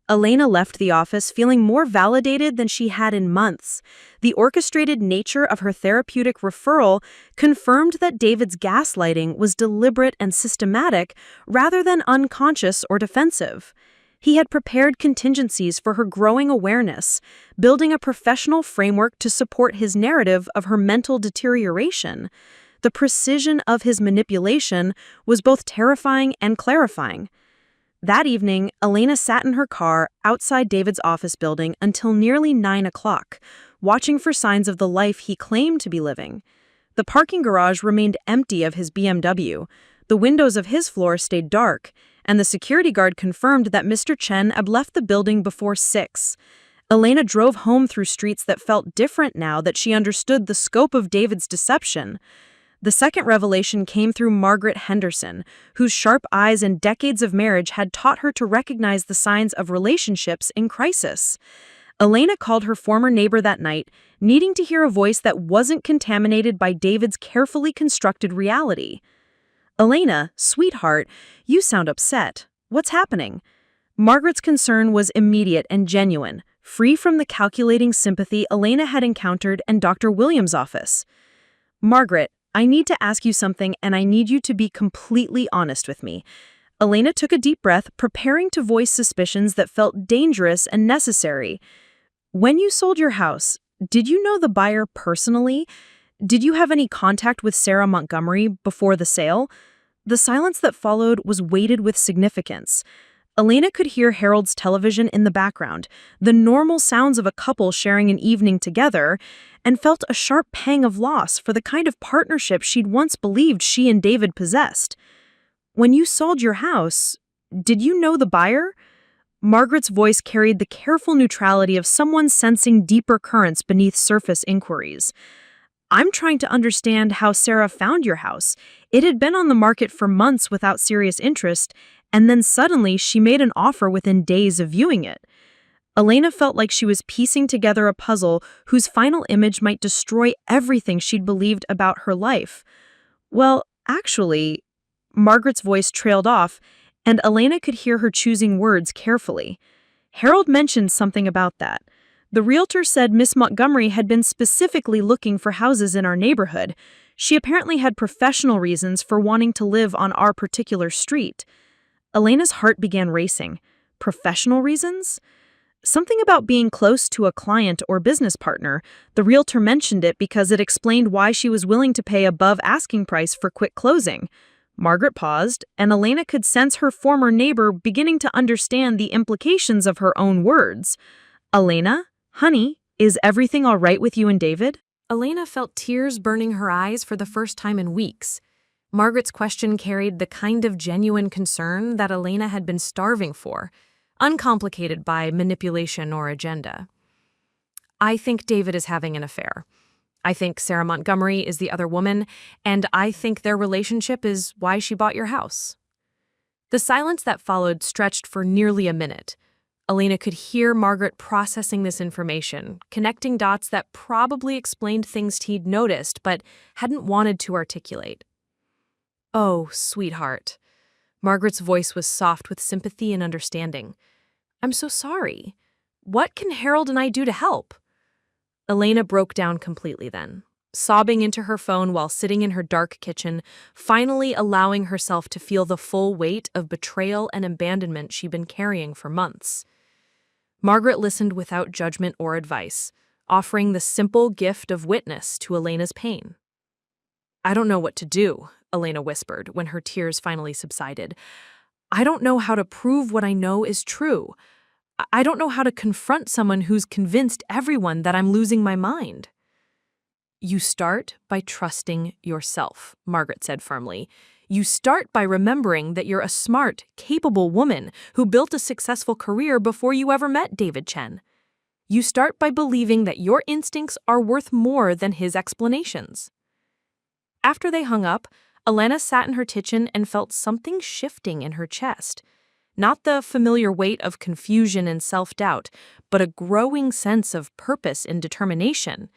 Elena left the office feeling more validated than she had in months. The orchestrated nature of her therapeutic referral confirmed that David's gaslighting was deliberate and systematic rather than unconscious or defensive. He had prepared contingencies for her growing awareness, building a professional framework to support his narrative of her mental deterioration. The precision of his manipulation was both terrifying and clarifying. That evening, Elena sat in her car outside David's office building until nearly 9 o'clock, watching for signs of the life he claimed to be living. The parking garage remained empty of his BMW, the windows of his floor stayed dark, and the security guard confirmed that Mr. Chen had left the building before 6. Elena drove home through streets that felt different now that she understood the scope of David's deception. The second revelation came through Margaret Henderson, whose sharp eyes and decades of marriage had taught her to recognize the signs of relationships in crisis. Elena called her former neighbor that night, needing to hear a voice that wasn't contaminated by David's carefully constructed reality. "Elena, sweetheart, you sound upset. What's happening?" Margaret's concern was immediate and genuine, free from the calculating sympathy Elena had encountered in Dr. Williams' office. "Margaret, I need to ask you something, and I need you to be completely honest with me." Elena took a deep breath, preparing to voice suspicions that felt dangerous and necessary. "When you sold your house, did you know the buyer personally? Did you have any contact with Sarah Montgomery before the sale?" The silence that followed was weighted with significance. Elena could hear Harold's television in the background, the normal sounds of a couple sharing an evening together, and felt a sharp pang of loss for the kind of partnership she'd once believed she and David possessed. "When you sold your house, did you know the buyer?" Margaret's voice carried the careful neutrality of someone sensing deeper currents beneath surface inquiries. "I'm trying to understand how Sarah found your house. It had been on the market for months without serious interest, and then suddenly she made an offer within days of viewing it." Elena felt like she was piecing together a puzzle whose final image might destroy everything she'd believed about her life. "Well, actually," Margaret's voice trailed off, and Elena could hear her choosing words carefully. "Harold mentioned something about that. The realtor said Miss Montgomery had been specifically looking for houses in our neighborhood. She apparently had professional reasons for wanting to live on our particular street." Elena's heart began racing. Professional reasons? Something about being close to a client or business partner. The realtor mentioned it because it explained why she was willing to pay above asking price for quick closing. Margaret paused, and Elena could sense her former neighbor beginning to understand the implications of her own words. "Elena, honey, is everything all right with you and David?" Elena felt tears burning her eyes for the first time in weeks. Margaret's question carried the kind of genuine concern that Elena had been starving for, uncomplicated by manipulation or agenda. "I think David is having an affair. I think Sarah Montgomery is the other woman, and I think their relationship is why she bought your house." The silence that followed stretched for nearly a minute. Elena could hear Margaret processing this information, connecting dots that probably explained things he'd noticed but hadn't wanted to articulate. "Oh, sweetheart." Margaret's voice was soft with sympathy and understanding. "I'm so sorry. What can Harold and I do to help?" Elena broke down completely then, sobbing into her phone while sitting in her dark kitchen, finally allowing herself to feel the full weight of betrayal and abandonment she'd been carrying for months. Margaret listened without judgment or advice, offering the simple gift of witness to Elena's pain. "I don't know what to do," Elena whispered when her tears finally subsided. "I don't know how to prove what I know is true. I don't know how to confront someone who's convinced everyone that I'm losing my mind." "You start by trusting yourself," Margaret said firmly. "You start by remembering that you're a smart, capable woman who built a successful career before you ever met David Chen. You start by believing that your instincts are worth more than his explanations." After they hung up, Elena sat in her kitchen and felt something shifting in her chest. Not the familiar weight of confusion and self-doubt, but a growing sense of purpose and determination.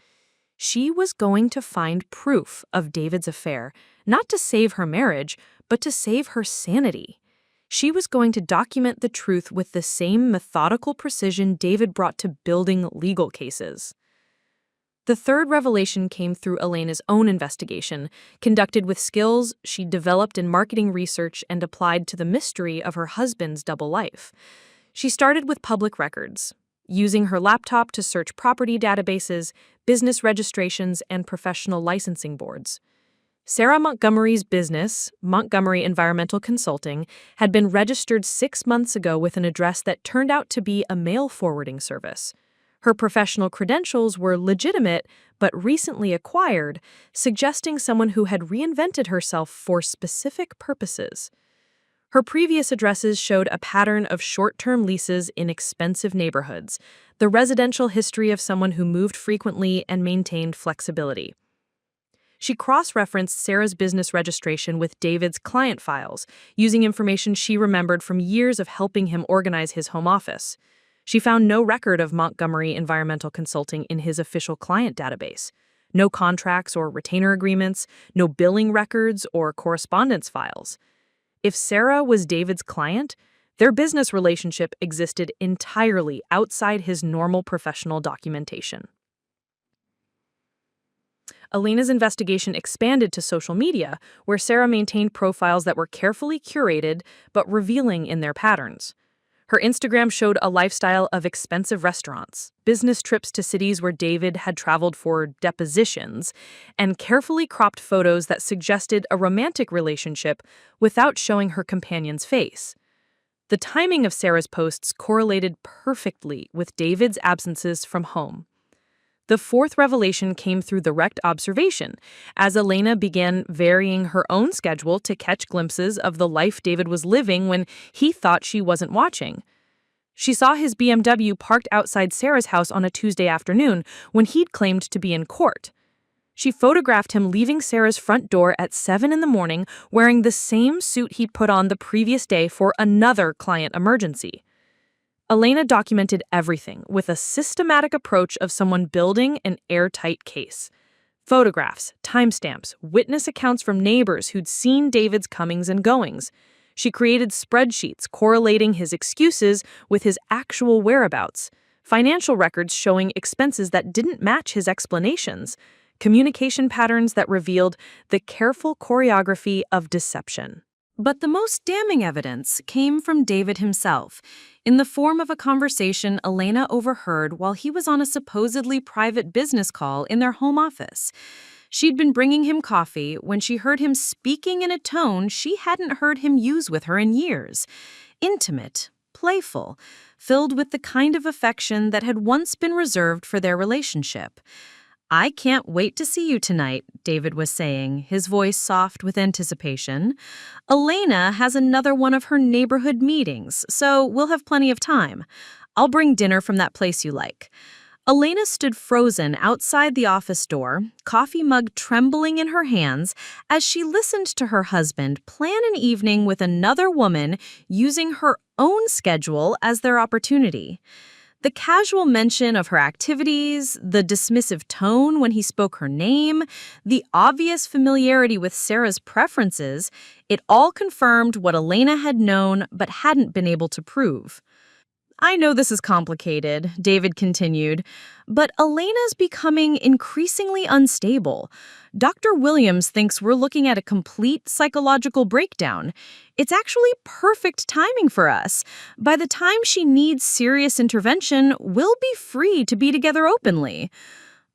She was going to find proof of David's affair, not to save her marriage, but to save her sanity. She was going to document the truth with the same methodical precision David brought to building legal cases. The third revelation came through Elena's own investigation, conducted with skills she developed in marketing research and applied to the mystery of her husband's double life. She started with public records, using her laptop to search property databases, business registrations, and professional licensing boards. Sarah Montgomery's business, Montgomery Environmental Consulting, had been registered 6 months ago with an address that turned out to be a mail forwarding service. Her professional credentials were legitimate but recently acquired, suggesting someone who had reinvented herself for specific purposes. Her previous addresses showed a pattern of short-term leases in expensive neighborhoods, the residential history of someone who moved frequently and maintained flexibility. She cross-referenced Sarah's business registration with David's client files, using information she remembered from years of helping him organize his home office. She found no record of Montgomery Environmental Consulting in his official client database. No contracts or retainer agreements, no billing records or correspondence files. If Sarah was David's client, their business relationship existed entirely outside his normal professional documentation. Elena's investigation expanded to social media, where Sarah maintained profiles that were carefully curated but revealing in their patterns. Her Instagram showed a lifestyle of expensive restaurants, business trips to cities where David had traveled for depositions, and carefully cropped photos that suggested a romantic relationship without showing her companion's face. The timing of Sarah's posts correlated perfectly with David's absences from home. The fourth revelation came through direct observation, as Elena began varying her own schedule to catch glimpses of the life David was living when he thought she wasn't watching. She saw his BMW parked outside Sarah's house on a Tuesday afternoon when he'd claimed to be in court. She photographed him leaving Sarah's front door at 7 in the morning wearing the same suit he'd put on the previous day for another client emergency. Elena documented everything with a systematic approach of someone building an airtight case. Photographs, timestamps, witness accounts from neighbors who'd seen David's comings and goings. She created spreadsheets correlating his excuses with his actual whereabouts, financial records showing expenses that didn't match his explanations, communication patterns that revealed the careful choreography of deception. But the most damning evidence came from David himself, in the form of a conversation Elena overheard while he was on a supposedly private business call in their home office. She'd been bringing him coffee when she heard him speaking in a tone she hadn't heard him use with her in years. Intimate, playful, filled with the kind of affection that had once been reserved for their relationship. "I can't wait to see you tonight," David was saying, his voice soft with anticipation. "Elena has another one of her neighborhood meetings, so we'll have plenty of time. I'll bring dinner from that place you like. Elena stood frozen outside the office door, coffee mug trembling in her hands, as she listened to her husband plan an evening with another woman using her own schedule as their opportunity. The casual mention of her activities, the dismissive tone when he spoke her name, the obvious familiarity with Sarah's preferences, it all confirmed what Elena had known but hadn't been able to prove. "I know this is complicated," David continued, "but Elena's becoming increasingly unstable. Dr. Williams thinks we're looking at a complete psychological breakdown. It's actually perfect timing for us. By the time she needs serious intervention, we'll be free to be together openly."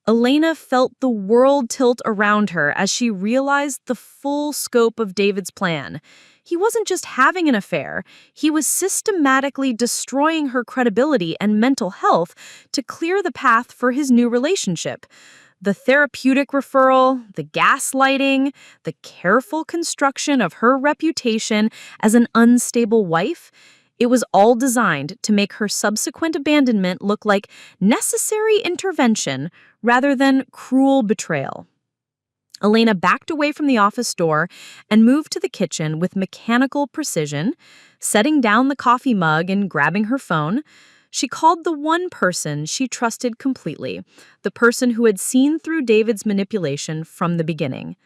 Elena felt the world tilt around her as she realized the full scope of David's plan. He wasn't just having an affair, he was systematically destroying her credibility and mental health to clear the path for his new relationship. The therapeutic referral, the gaslighting, the careful construction of her reputation as an unstable wife, it was all designed to make her subsequent abandonment look like necessary intervention rather than cruel betrayal. Elena backed away from the office door and moved to the kitchen with mechanical precision. Setting down the coffee mug and grabbing her phone, she called the one person she trusted completely, the person who had seen through David's manipulation from the beginning.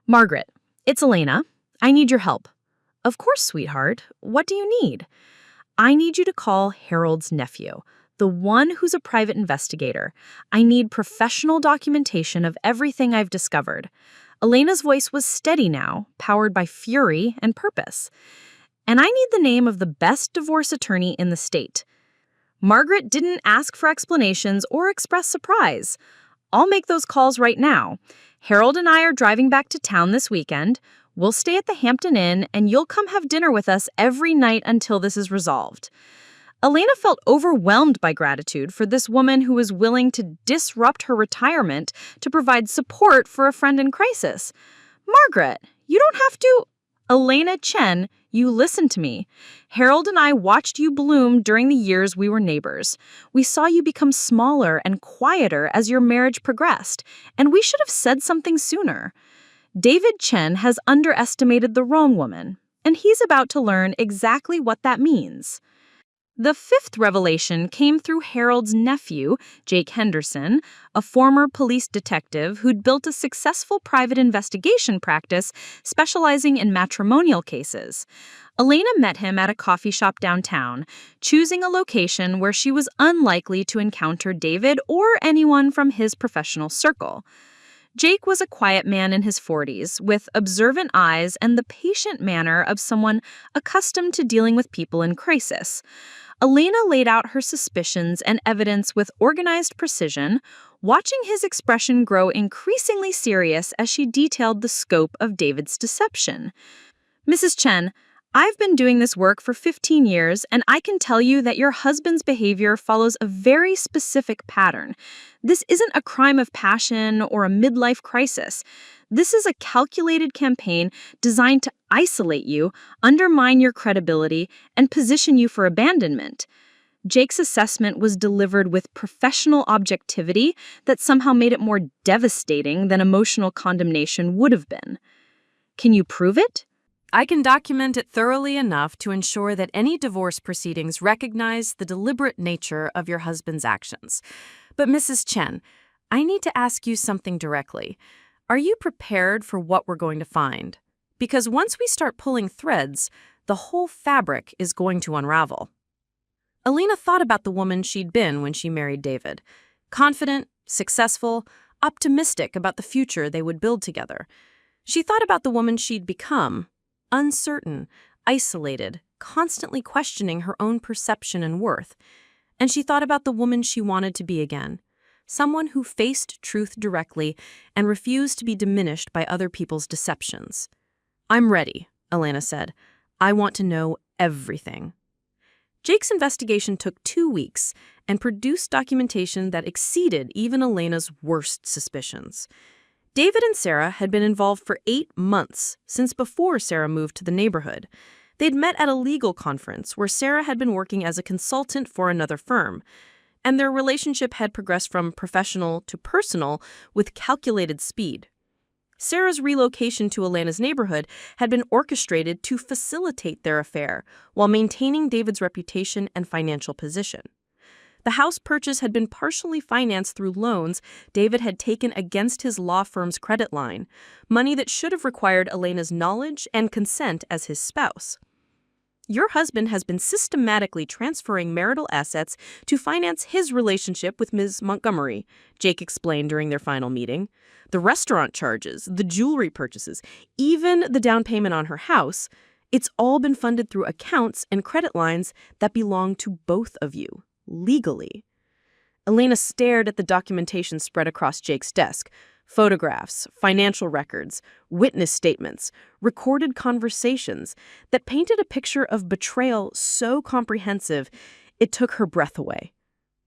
"Margaret, it's Elena. I need your help." "Of course, sweetheart. What do you need?" "I need you to call Harold's nephew, the one who's a private investigator. I need professional documentation of everything I've discovered." Elena's voice was steady now, powered by fury and purpose. "And I need the name of the best divorce attorney in the state." Margaret didn't ask for explanations or express surprise. "I'll make those calls right now. Harold and I are driving back to town this weekend. We'll stay at the Hampton Inn, and you'll come have dinner with us every night until this is resolved." Elena felt overwhelmed by gratitude for this woman who was willing to disrupt her retirement to provide support for a friend in crisis. "Margaret, you don't have to—" "Elena Chen, you listen to me. Harold and I watched you bloom during the years we were neighbors. We saw you become smaller and quieter as your marriage progressed, and we should have said something sooner. David Chen has underestimated the wrong woman, and he's about to learn exactly what that means." The fifth revelation came through Harold's nephew, Jake Henderson, a former police detective who'd built a successful private investigation practice specializing in matrimonial cases. Elena met him at a coffee shop downtown, choosing a location where she was unlikely to encounter David or anyone from his professional circle. Jake was a quiet man in his 40s, with observant eyes and the patient manner of someone accustomed to dealing with people in crisis. Elena laid out her suspicions and evidence with organized precision, watching his expression grow increasingly serious as she detailed the scope of David's deception. "Mrs. Chen, I've been doing this work for 15 years, and I can tell you that your husband's behavior follows a very specific pattern. This isn't a crime of passion or a midlife crisis. This is a calculated campaign designed to isolate you, undermine your credibility, and position you for abandonment." Jake's assessment was delivered with professional objectivity that somehow made it more devastating than emotional condemnation would have been. "Can you prove it?" I can document it thoroughly enough to ensure that any divorce proceedings recognize the deliberate nature of your husband's actions. But Mrs. Chen, I need to ask you something directly. Are you prepared for what we're going to find? Because once we start pulling threads, the whole fabric is going to unravel. Elena thought about the woman she'd been when she married David. Confident, successful, optimistic about the future they would build together. She thought about the woman she'd become, uncertain, isolated, constantly questioning her own perception and worth. And she thought about the woman she wanted to be again, someone who faced truth directly and refused to be diminished by other people's deceptions. "I'm ready," Elena said. "I want to know everything." Jake's investigation took 2 weeks and produced documentation that exceeded even Elena's worst suspicions. David and Sarah had been involved for 8 months, since before Sarah moved to the neighborhood. They'd met at a legal conference where Sarah had been working as a consultant for another firm. and their relationship had progressed from professional to personal with calculated speed. Sarah's relocation to Elena's neighborhood had been orchestrated to facilitate their affair while maintaining David's reputation and financial position. The house purchase had been partially financed through loans David had taken against his law firm's credit line, money that should have required Elena's knowledge and consent as his spouse. Your husband has been systematically transferring marital assets to finance his relationship with Ms. Montgomery, Jake explained during their final meeting. The restaurant charges, the jewelry purchases, even the down payment on her house, it's all been funded through accounts and credit lines that belong to both of you, legally. Elena stared at the documentation spread across Jake's desk. Photographs, financial records, witness statements, recorded conversations that painted a picture of betrayal so comprehensive it took her breath away.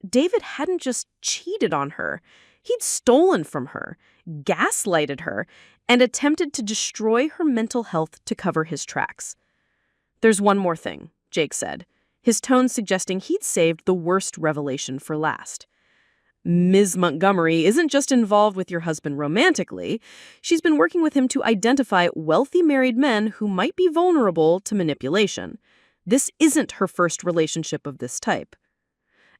David hadn't just cheated on her, he'd stolen from her, gaslighted her, and attempted to destroy her mental health to cover his tracks. "There's one more thing," Jake said, his tone suggesting he'd saved the worst revelation for last. "Ms. Montgomery isn't just involved with your husband romantically. She's been working with him to identify wealthy married men who might be vulnerable to manipulation. This isn't her first relationship of this type."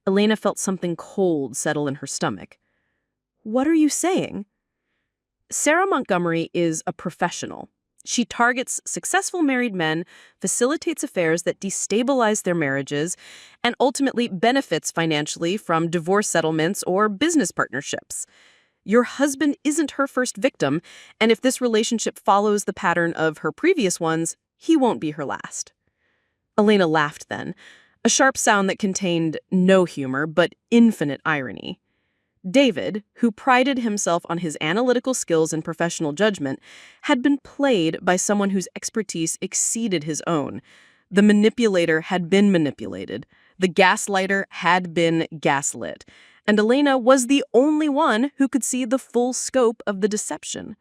Elena felt something cold settle in her stomach. "What are you saying?" Sarah Montgomery is a professional. She targets successful married men, facilitates affairs that destabilize their marriages, and ultimately benefits financially from divorce settlements or business partnerships. Your husband isn't her first victim, and if this relationship follows the pattern of her previous ones, he won't be her last. Elena laughed then, a sharp sound that contained no humor but infinite irony. David, who prided himself on his analytical skills and professional judgment, had been played by someone whose expertise exceeded his own. The manipulator had been manipulated. The gaslighter had been gaslit. And Elena was the only one who could see the full scope of the deception.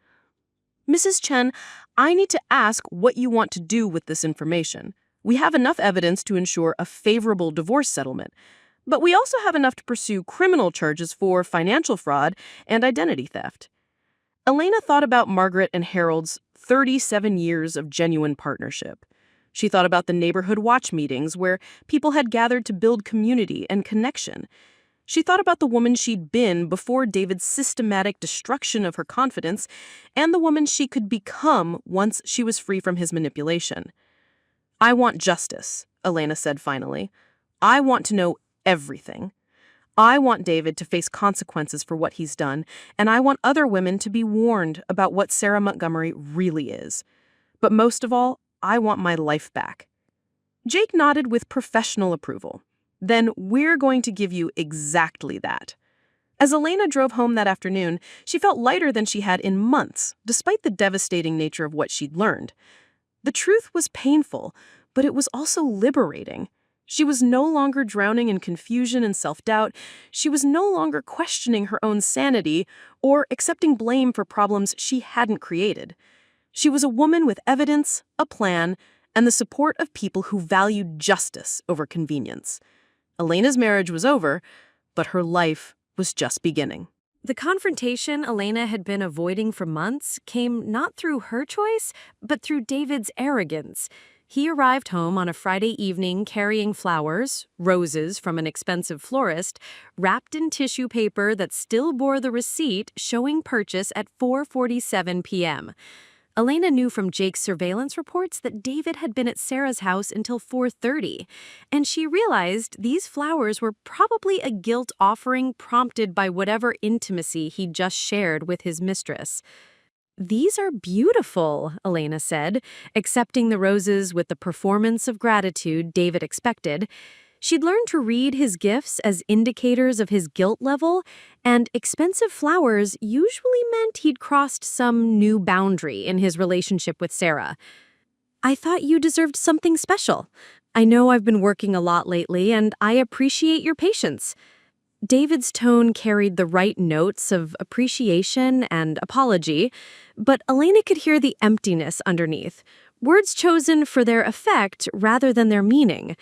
"Mrs. Chen, I need to ask what you want to do with this information. We have enough evidence to ensure a favorable divorce settlement. But we also have enough to pursue criminal charges for financial fraud and identity theft." Elena thought about Margaret and Harold's 37 years of genuine partnership. She thought about the neighborhood watch meetings where people had gathered to build community and connection. She thought about the woman she'd been before David's systematic destruction of her confidence and the woman she could become once she was free from his manipulation. "I want justice," Elena said finally. "I want to know everything. I want David to face consequences for what he's done, and I want other women to be warned about what Sarah Montgomery really is. But most of all, I want my life back." Jake nodded with professional approval. "Then we're going to give you exactly that." As Elena drove home that afternoon, she felt lighter than she had in months, despite the devastating nature of what she'd learned. The truth was painful, but it was also liberating. She was no longer drowning in confusion and self-doubt. She was no longer questioning her own sanity or accepting blame for problems she hadn't created. She was a woman with evidence, a plan, and the support of people who valued justice over convenience. Elena's marriage was over, but her life was just beginning. The confrontation Elena had been avoiding for months came not through her choice, but through David's arrogance. He arrived home on a Friday evening carrying flowers, roses from an expensive florist, wrapped in tissue paper that still bore the receipt showing purchase at 4:47 p.m. Elena knew from Jake's surveillance reports that David had been at Sarah's house until 4:30, and she realized these flowers were probably a guilt offering prompted by whatever intimacy he'd just shared with his mistress. "These are beautiful," Elena said, accepting the roses with the performance of gratitude David expected. She'd learned to read his gifts as indicators of his guilt level, and expensive flowers usually meant he'd crossed some new boundary in his relationship with Sarah. "I thought you deserved something special. I know I've been working a lot lately, and I appreciate your patience." David's tone carried the right notes of appreciation and apology, but Elena could hear the emptiness underneath, words chosen for their effect rather than their meaning.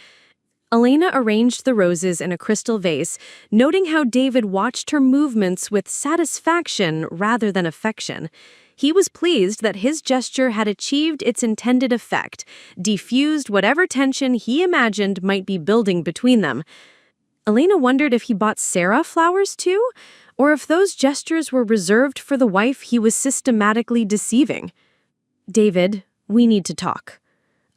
Elena arranged the roses in a crystal vase, noting how David watched her movements with satisfaction rather than affection. He was pleased that his gesture had achieved its intended effect, diffused whatever tension he imagined might be building between them. Elena wondered if he bought Sarah flowers too, or if those gestures were reserved for the wife he was systematically deceiving. "David, we need to talk."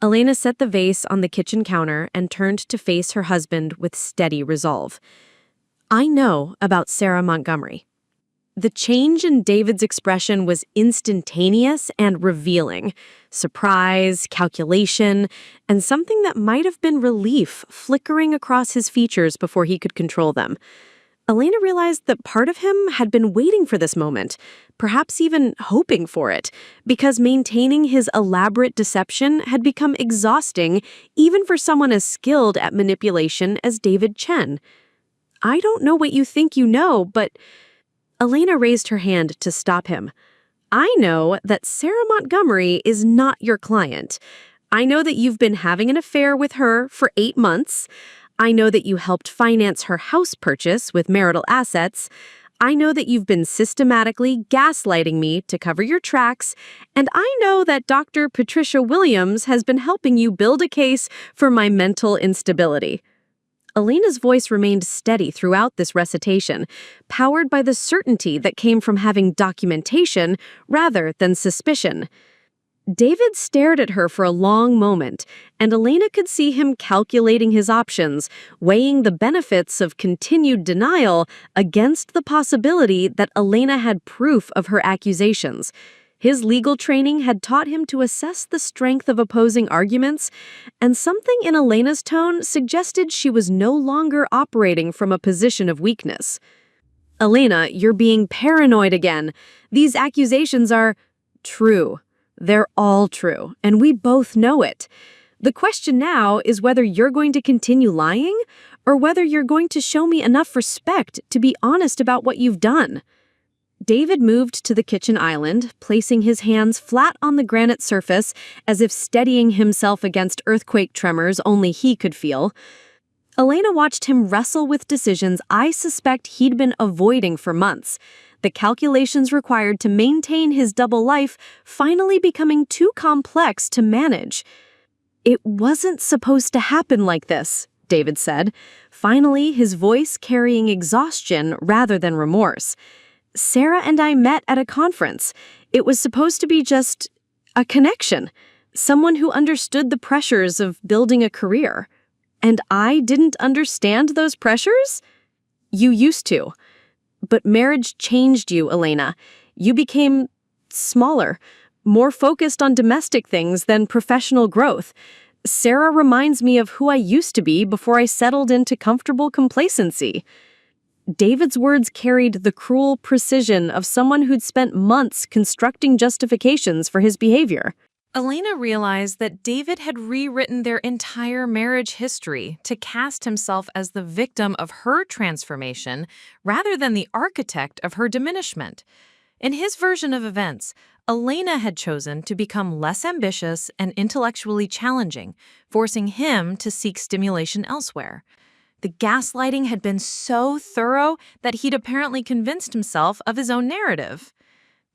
Elena set the vase on the kitchen counter and turned to face her husband with steady resolve. "I know about Sarah Montgomery." The change in David's expression was instantaneous and revealing. Surprise, calculation, and something that might have been relief flickering across his features before he could control them. Elena realized that part of him had been waiting for this moment, perhaps even hoping for it, because maintaining his elaborate deception had become exhausting even for someone as skilled at manipulation as David Chen. "I don't know what you think you know, but..." Elena raised her hand to stop him. "I know that Sarah Montgomery is not your client. I know that you've been having an affair with her for 8 months. I know that you helped finance her house purchase with marital assets. I know that you've been systematically gaslighting me to cover your tracks. And I know that Dr. Patricia Williams has been helping you build a case for my mental instability." Elena's voice remained steady throughout this recitation, powered by the certainty that came from having documentation rather than suspicion. David stared at her for a long moment, and Elena could see him calculating his options, weighing the benefits of continued denial against the possibility that Elena had proof of her accusations. His legal training had taught him to assess the strength of opposing arguments, and something in Elena's tone suggested she was no longer operating from a position of weakness. "Elena, you're being paranoid again. These accusations are true. They're all true, and we both know it. The question now is whether you're going to continue lying, or whether you're going to show me enough respect to be honest about what you've done." David moved to the kitchen island, placing his hands flat on the granite surface as if steadying himself against earthquake tremors only he could feel. Elena watched him wrestle with decisions I suspect he'd been avoiding for months, the calculations required to maintain his double life finally becoming too complex to manage. "It wasn't supposed to happen like this," David said, finally his voice carrying exhaustion rather than remorse. "Sarah and I met at a conference. It was supposed to be just a connection, someone who understood the pressures of building a career. And I didn't understand those pressures? You used to. But marriage changed you, Elena. You became smaller, more focused on domestic things than professional growth. Sarah reminds me of who I used to be before I settled into comfortable complacency." David's words carried the cruel precision of someone who'd spent months constructing justifications for his behavior. Elena realized that David had rewritten their entire marriage history to cast himself as the victim of her transformation rather than the architect of her diminishment. In his version of events, Elena had chosen to become less ambitious and intellectually challenging, forcing him to seek stimulation elsewhere. The gaslighting had been so thorough that he'd apparently convinced himself of his own narrative.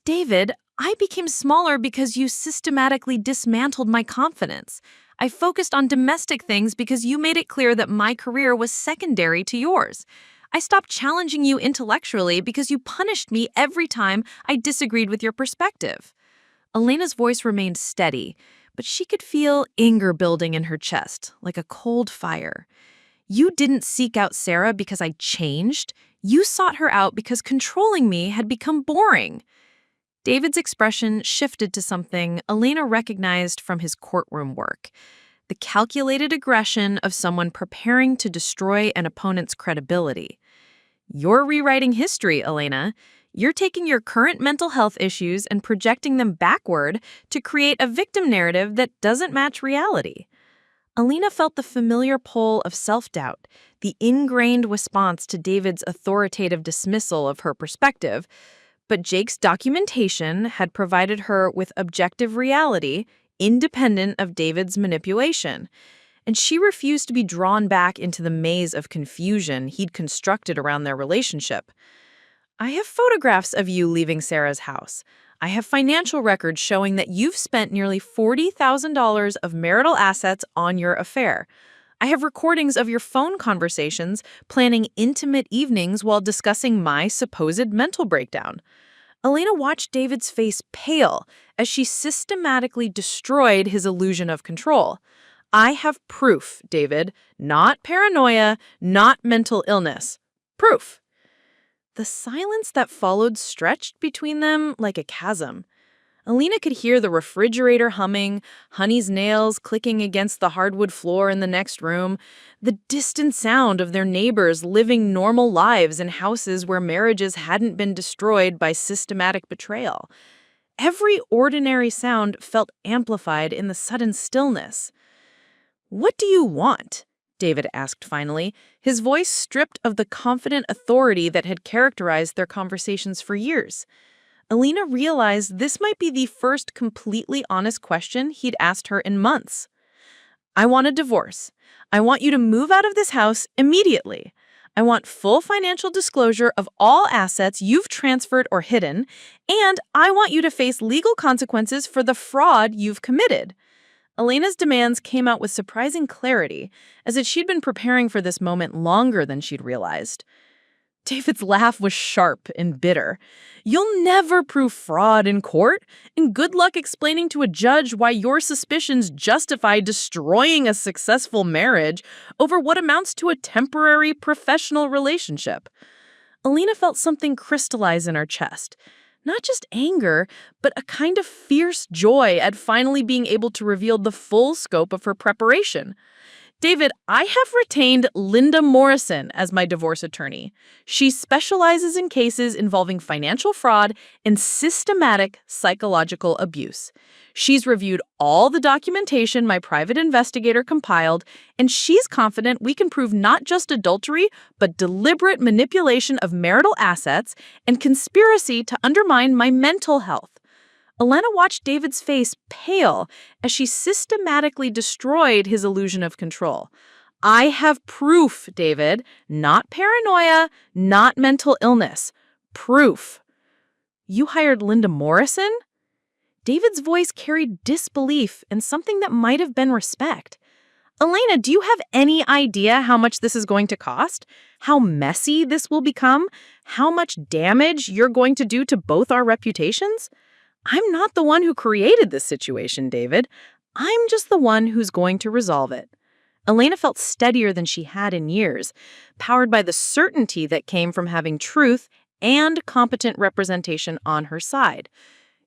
"David, I became smaller because you systematically dismantled my confidence. I focused on domestic things because you made it clear that my career was secondary to yours. I stopped challenging you intellectually because you punished me every time I disagreed with your perspective." Elena's voice remained steady, but she could feel anger building in her chest, like a cold fire. "You didn't seek out Sarah because I changed. You sought her out because controlling me had become boring." David's expression shifted to something Elena recognized from his courtroom work, the calculated aggression of someone preparing to destroy an opponent's credibility. "You're rewriting history, Elena. You're taking your current mental health issues and projecting them backward to create a victim narrative that doesn't match reality." Elena felt the familiar pull of self-doubt, the ingrained response to David's authoritative dismissal of her perspective, but Jake's documentation had provided her with objective reality, independent of David's manipulation. and she refused to be drawn back into the maze of confusion he'd constructed around their relationship. I have photographs of you leaving Sarah's house. I have financial records showing that you've spent nearly $40,000 of marital assets on your affair. I have recordings of your phone conversations, planning intimate evenings while discussing my supposed mental breakdown. Elena watched David's face pale as she systematically destroyed his illusion of control. I have proof, David, not paranoia, not mental illness. Proof. The silence that followed stretched between them like a chasm. Elena could hear the refrigerator humming, Honey's nails clicking against the hardwood floor in the next room, the distant sound of their neighbors living normal lives in houses where marriages hadn't been destroyed by systematic betrayal. Every ordinary sound felt amplified in the sudden stillness. "What do you want?" David asked finally, his voice stripped of the confident authority that had characterized their conversations for years. Elena realized this might be the first completely honest question he'd asked her in months. "I want a divorce. I want you to move out of this house immediately. I want full financial disclosure of all assets you've transferred or hidden, and I want you to face legal consequences for the fraud you've committed." Elena's demands came out with surprising clarity, as if she'd been preparing for this moment longer than she'd realized. David's laugh was sharp and bitter. "You'll never prove fraud in court, and good luck explaining to a judge why your suspicions justify destroying a successful marriage over what amounts to a temporary professional relationship." Elena felt something crystallize in her chest. Not just anger, but a kind of fierce joy at finally being able to reveal the full scope of her preparation. "David, I have retained Linda Morrison as my divorce attorney. She specializes in cases involving financial fraud and systematic psychological abuse. She's reviewed all the documentation my private investigator compiled, and she's confident we can prove not just adultery, but deliberate manipulation of marital assets and conspiracy to undermine my mental health." Elena watched David's face pale as she systematically destroyed his illusion of control. "I have proof, David, not paranoia, not mental illness. Proof." "You hired Linda Morrison?" David's voice carried disbelief and something that might have been respect. "Elena, do you have any idea how much this is going to cost? How messy this will become? How much damage you're going to do to both our reputations?" "I'm not the one who created this situation, David. I'm just the one who's going to resolve it." Elena felt steadier than she had in years, powered by the certainty that came from having truth and competent representation on her side.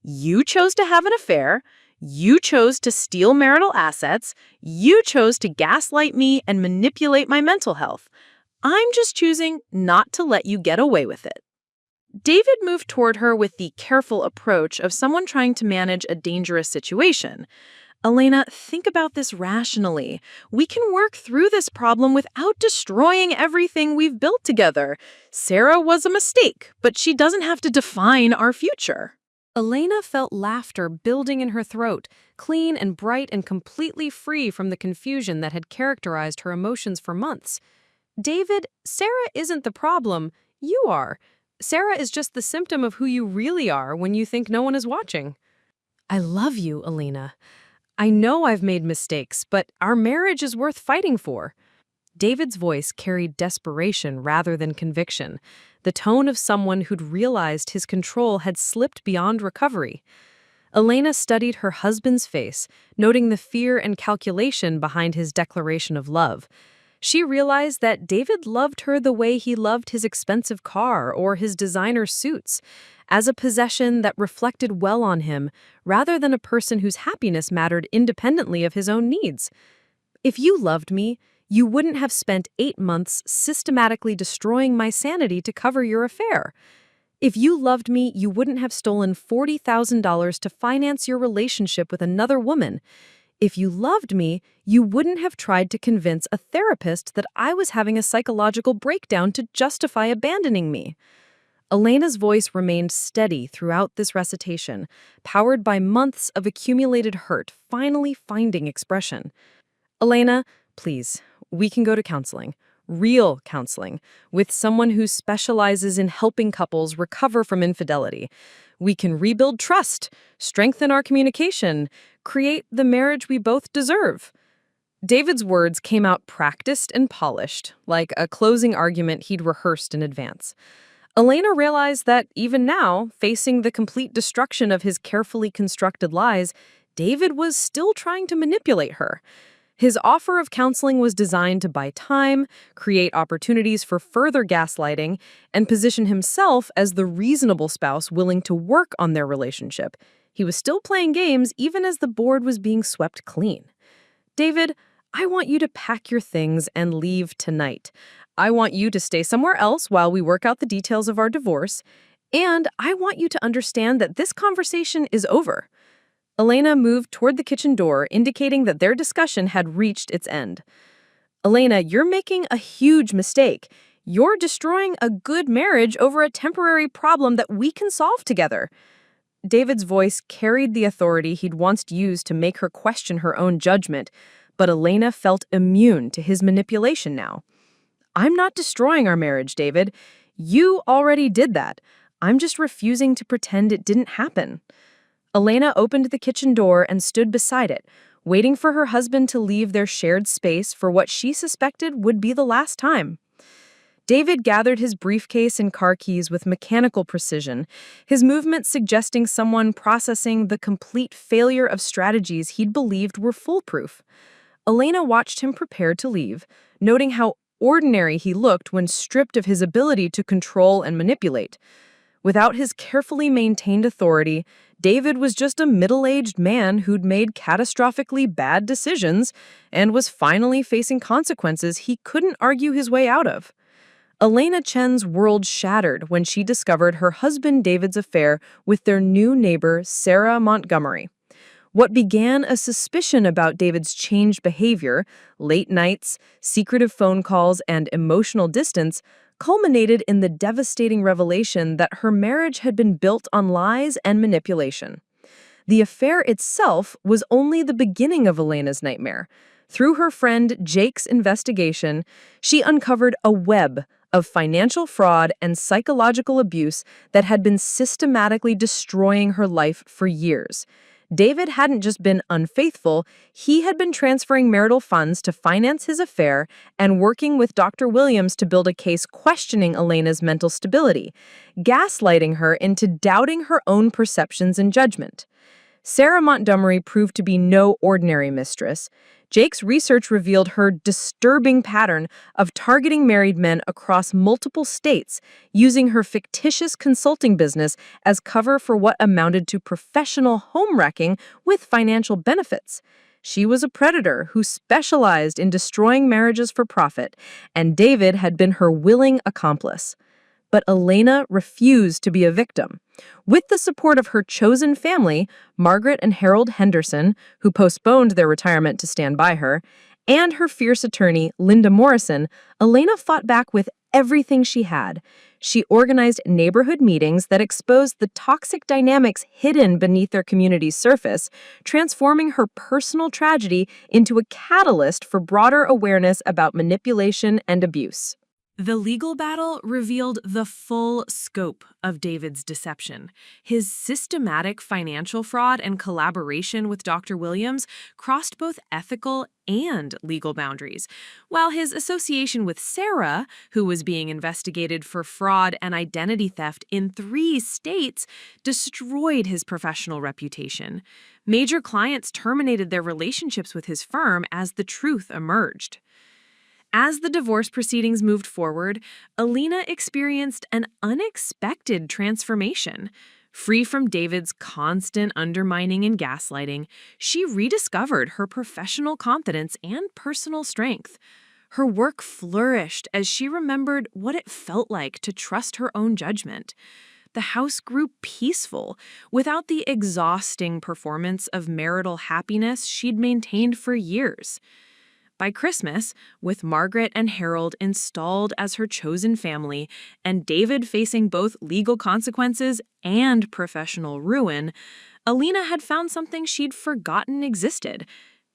"You chose to have an affair. You chose to steal marital assets. You chose to gaslight me and manipulate my mental health. I'm just choosing not to let you get away with it." David moved toward her with the careful approach of someone trying to manage a dangerous situation. "Elena, think about this rationally. We can work through this problem without destroying everything we've built together. Sarah was a mistake, but she doesn't have to define our future." Elena felt laughter building in her throat, clean and bright and completely free from the confusion that had characterized her emotions for months. "David, Sarah isn't the problem. You are. Sarah is just the symptom of who you really are when you think no one is watching." "I love you, Elena. I know I've made mistakes, but our marriage is worth fighting for." David's voice carried desperation rather than conviction, the tone of someone who'd realized his control had slipped beyond recovery. Elena studied her husband's face, noting the fear and calculation behind his declaration of love. She realized that David loved her the way he loved his expensive car or his designer suits, as a possession that reflected well on him, rather than a person whose happiness mattered independently of his own needs. "If you loved me, you wouldn't have spent 8 months systematically destroying my sanity to cover your affair. If you loved me, you wouldn't have stolen $40,000 to finance your relationship with another woman. If you loved me, you wouldn't have tried to convince a therapist that I was having a psychological breakdown to justify abandoning me." Elena's voice remained steady throughout this recitation, powered by months of accumulated hurt finally finding expression. "Elena, please, we can go to counseling. Real counseling, with someone who specializes in helping couples recover from infidelity. We can rebuild trust, strengthen our communication, create the marriage we both deserve. David's words came out practiced and polished, like a closing argument he'd rehearsed in advance. Elena realized that even now, facing the complete destruction of his carefully constructed lies, David was still trying to manipulate her. His offer of counseling was designed to buy time, create opportunities for further gaslighting, and position himself as the reasonable spouse willing to work on their relationship. He was still playing games even as the board was being swept clean. David, I want you to pack your things and leave tonight. I want you to stay somewhere else while we work out the details of our divorce, and I want you to understand that this conversation is over. Elena moved toward the kitchen door, indicating that their discussion had reached its end. Elena, you're making a huge mistake. You're destroying a good marriage over a temporary problem that we can solve together. David's voice carried the authority he'd once used to make her question her own judgment, but Elena felt immune to his manipulation now. I'm not destroying our marriage, David. You already did that. I'm just refusing to pretend it didn't happen. Elena opened the kitchen door and stood beside it, waiting for her husband to leave their shared space for what she suspected would be the last time. David gathered his briefcase and car keys with mechanical precision, his movements suggesting someone processing the complete failure of strategies he'd believed were foolproof. Elena watched him prepare to leave, noting how ordinary he looked when stripped of his ability to control and manipulate. Without his carefully maintained authority, David was just a middle-aged man who'd made catastrophically bad decisions and was finally facing consequences he couldn't argue his way out of. Elena Chen's world shattered when she discovered her husband David's affair with their new neighbor, Sarah Montgomery. What began a suspicion about David's changed behavior, late nights, secretive phone calls, and emotional distance culminated in the devastating revelation that her marriage had been built on lies and manipulation. The affair itself was only the beginning of Elena's nightmare. Through her friend Jake's investigation, she uncovered a web of financial fraud and psychological abuse that had been systematically destroying her life for years. David hadn't just been unfaithful, he had been transferring marital funds to finance his affair and working with Dr. Williams to build a case questioning Elena's mental stability, gaslighting her into doubting her own perceptions and judgment. Sarah Montgomery proved to be no ordinary mistress. Jake's research revealed her disturbing pattern of targeting married men across multiple states, using her fictitious consulting business as cover for what amounted to professional home wrecking with financial benefits. She was a predator who specialized in destroying marriages for profit, and David had been her willing accomplice. But Elena refused to be a victim. With the support of her chosen family, Margaret and Harold Henderson, who postponed their retirement to stand by her, and her fierce attorney, Linda Morrison, Elena fought back with everything she had. She organized neighborhood meetings that exposed the toxic dynamics hidden beneath their community's surface, transforming her personal tragedy into a catalyst for broader awareness about manipulation and abuse. The legal battle revealed the full scope of David's deception. His systematic financial fraud and collaboration with Dr. Williams crossed both ethical and legal boundaries, while his association with Sarah, who was being investigated for fraud and identity theft in 3 states, destroyed his professional reputation. Major clients terminated their relationships with his firm as the truth emerged. As the divorce proceedings moved forward, Elena experienced an unexpected transformation. Free from David's constant undermining and gaslighting, she rediscovered her professional confidence and personal strength. Her work flourished as she remembered what it felt like to trust her own judgment. The house grew peaceful without the exhausting performance of marital happiness she'd maintained for years. By Christmas, with Margaret and Harold installed as her chosen family and David facing both legal consequences and professional ruin, Elena had found something she'd forgotten existed: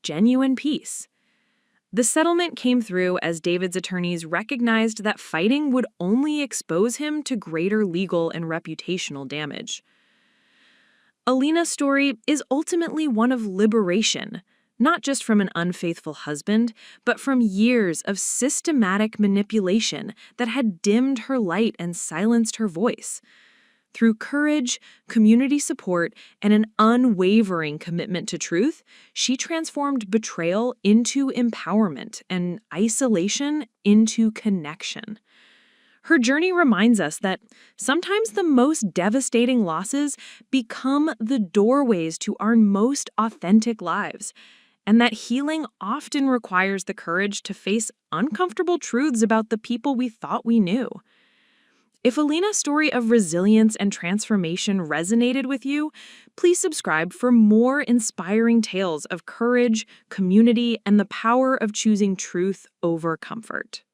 genuine peace. The settlement came through as David's attorneys recognized that fighting would only expose him to greater legal and reputational damage. Elena's story is ultimately one of liberation, not just from an unfaithful husband, but from years of systematic manipulation that had dimmed her light and silenced her voice. Through courage, community support, and an unwavering commitment to truth, she transformed betrayal into empowerment and isolation into connection. Her journey reminds us that sometimes the most devastating losses become the doorways to our most authentic lives, and that healing often requires the courage to face uncomfortable truths about the people we thought we knew. If Elena's story of resilience and transformation resonated with you, please subscribe for more inspiring tales of courage, community, and the power of choosing truth over comfort.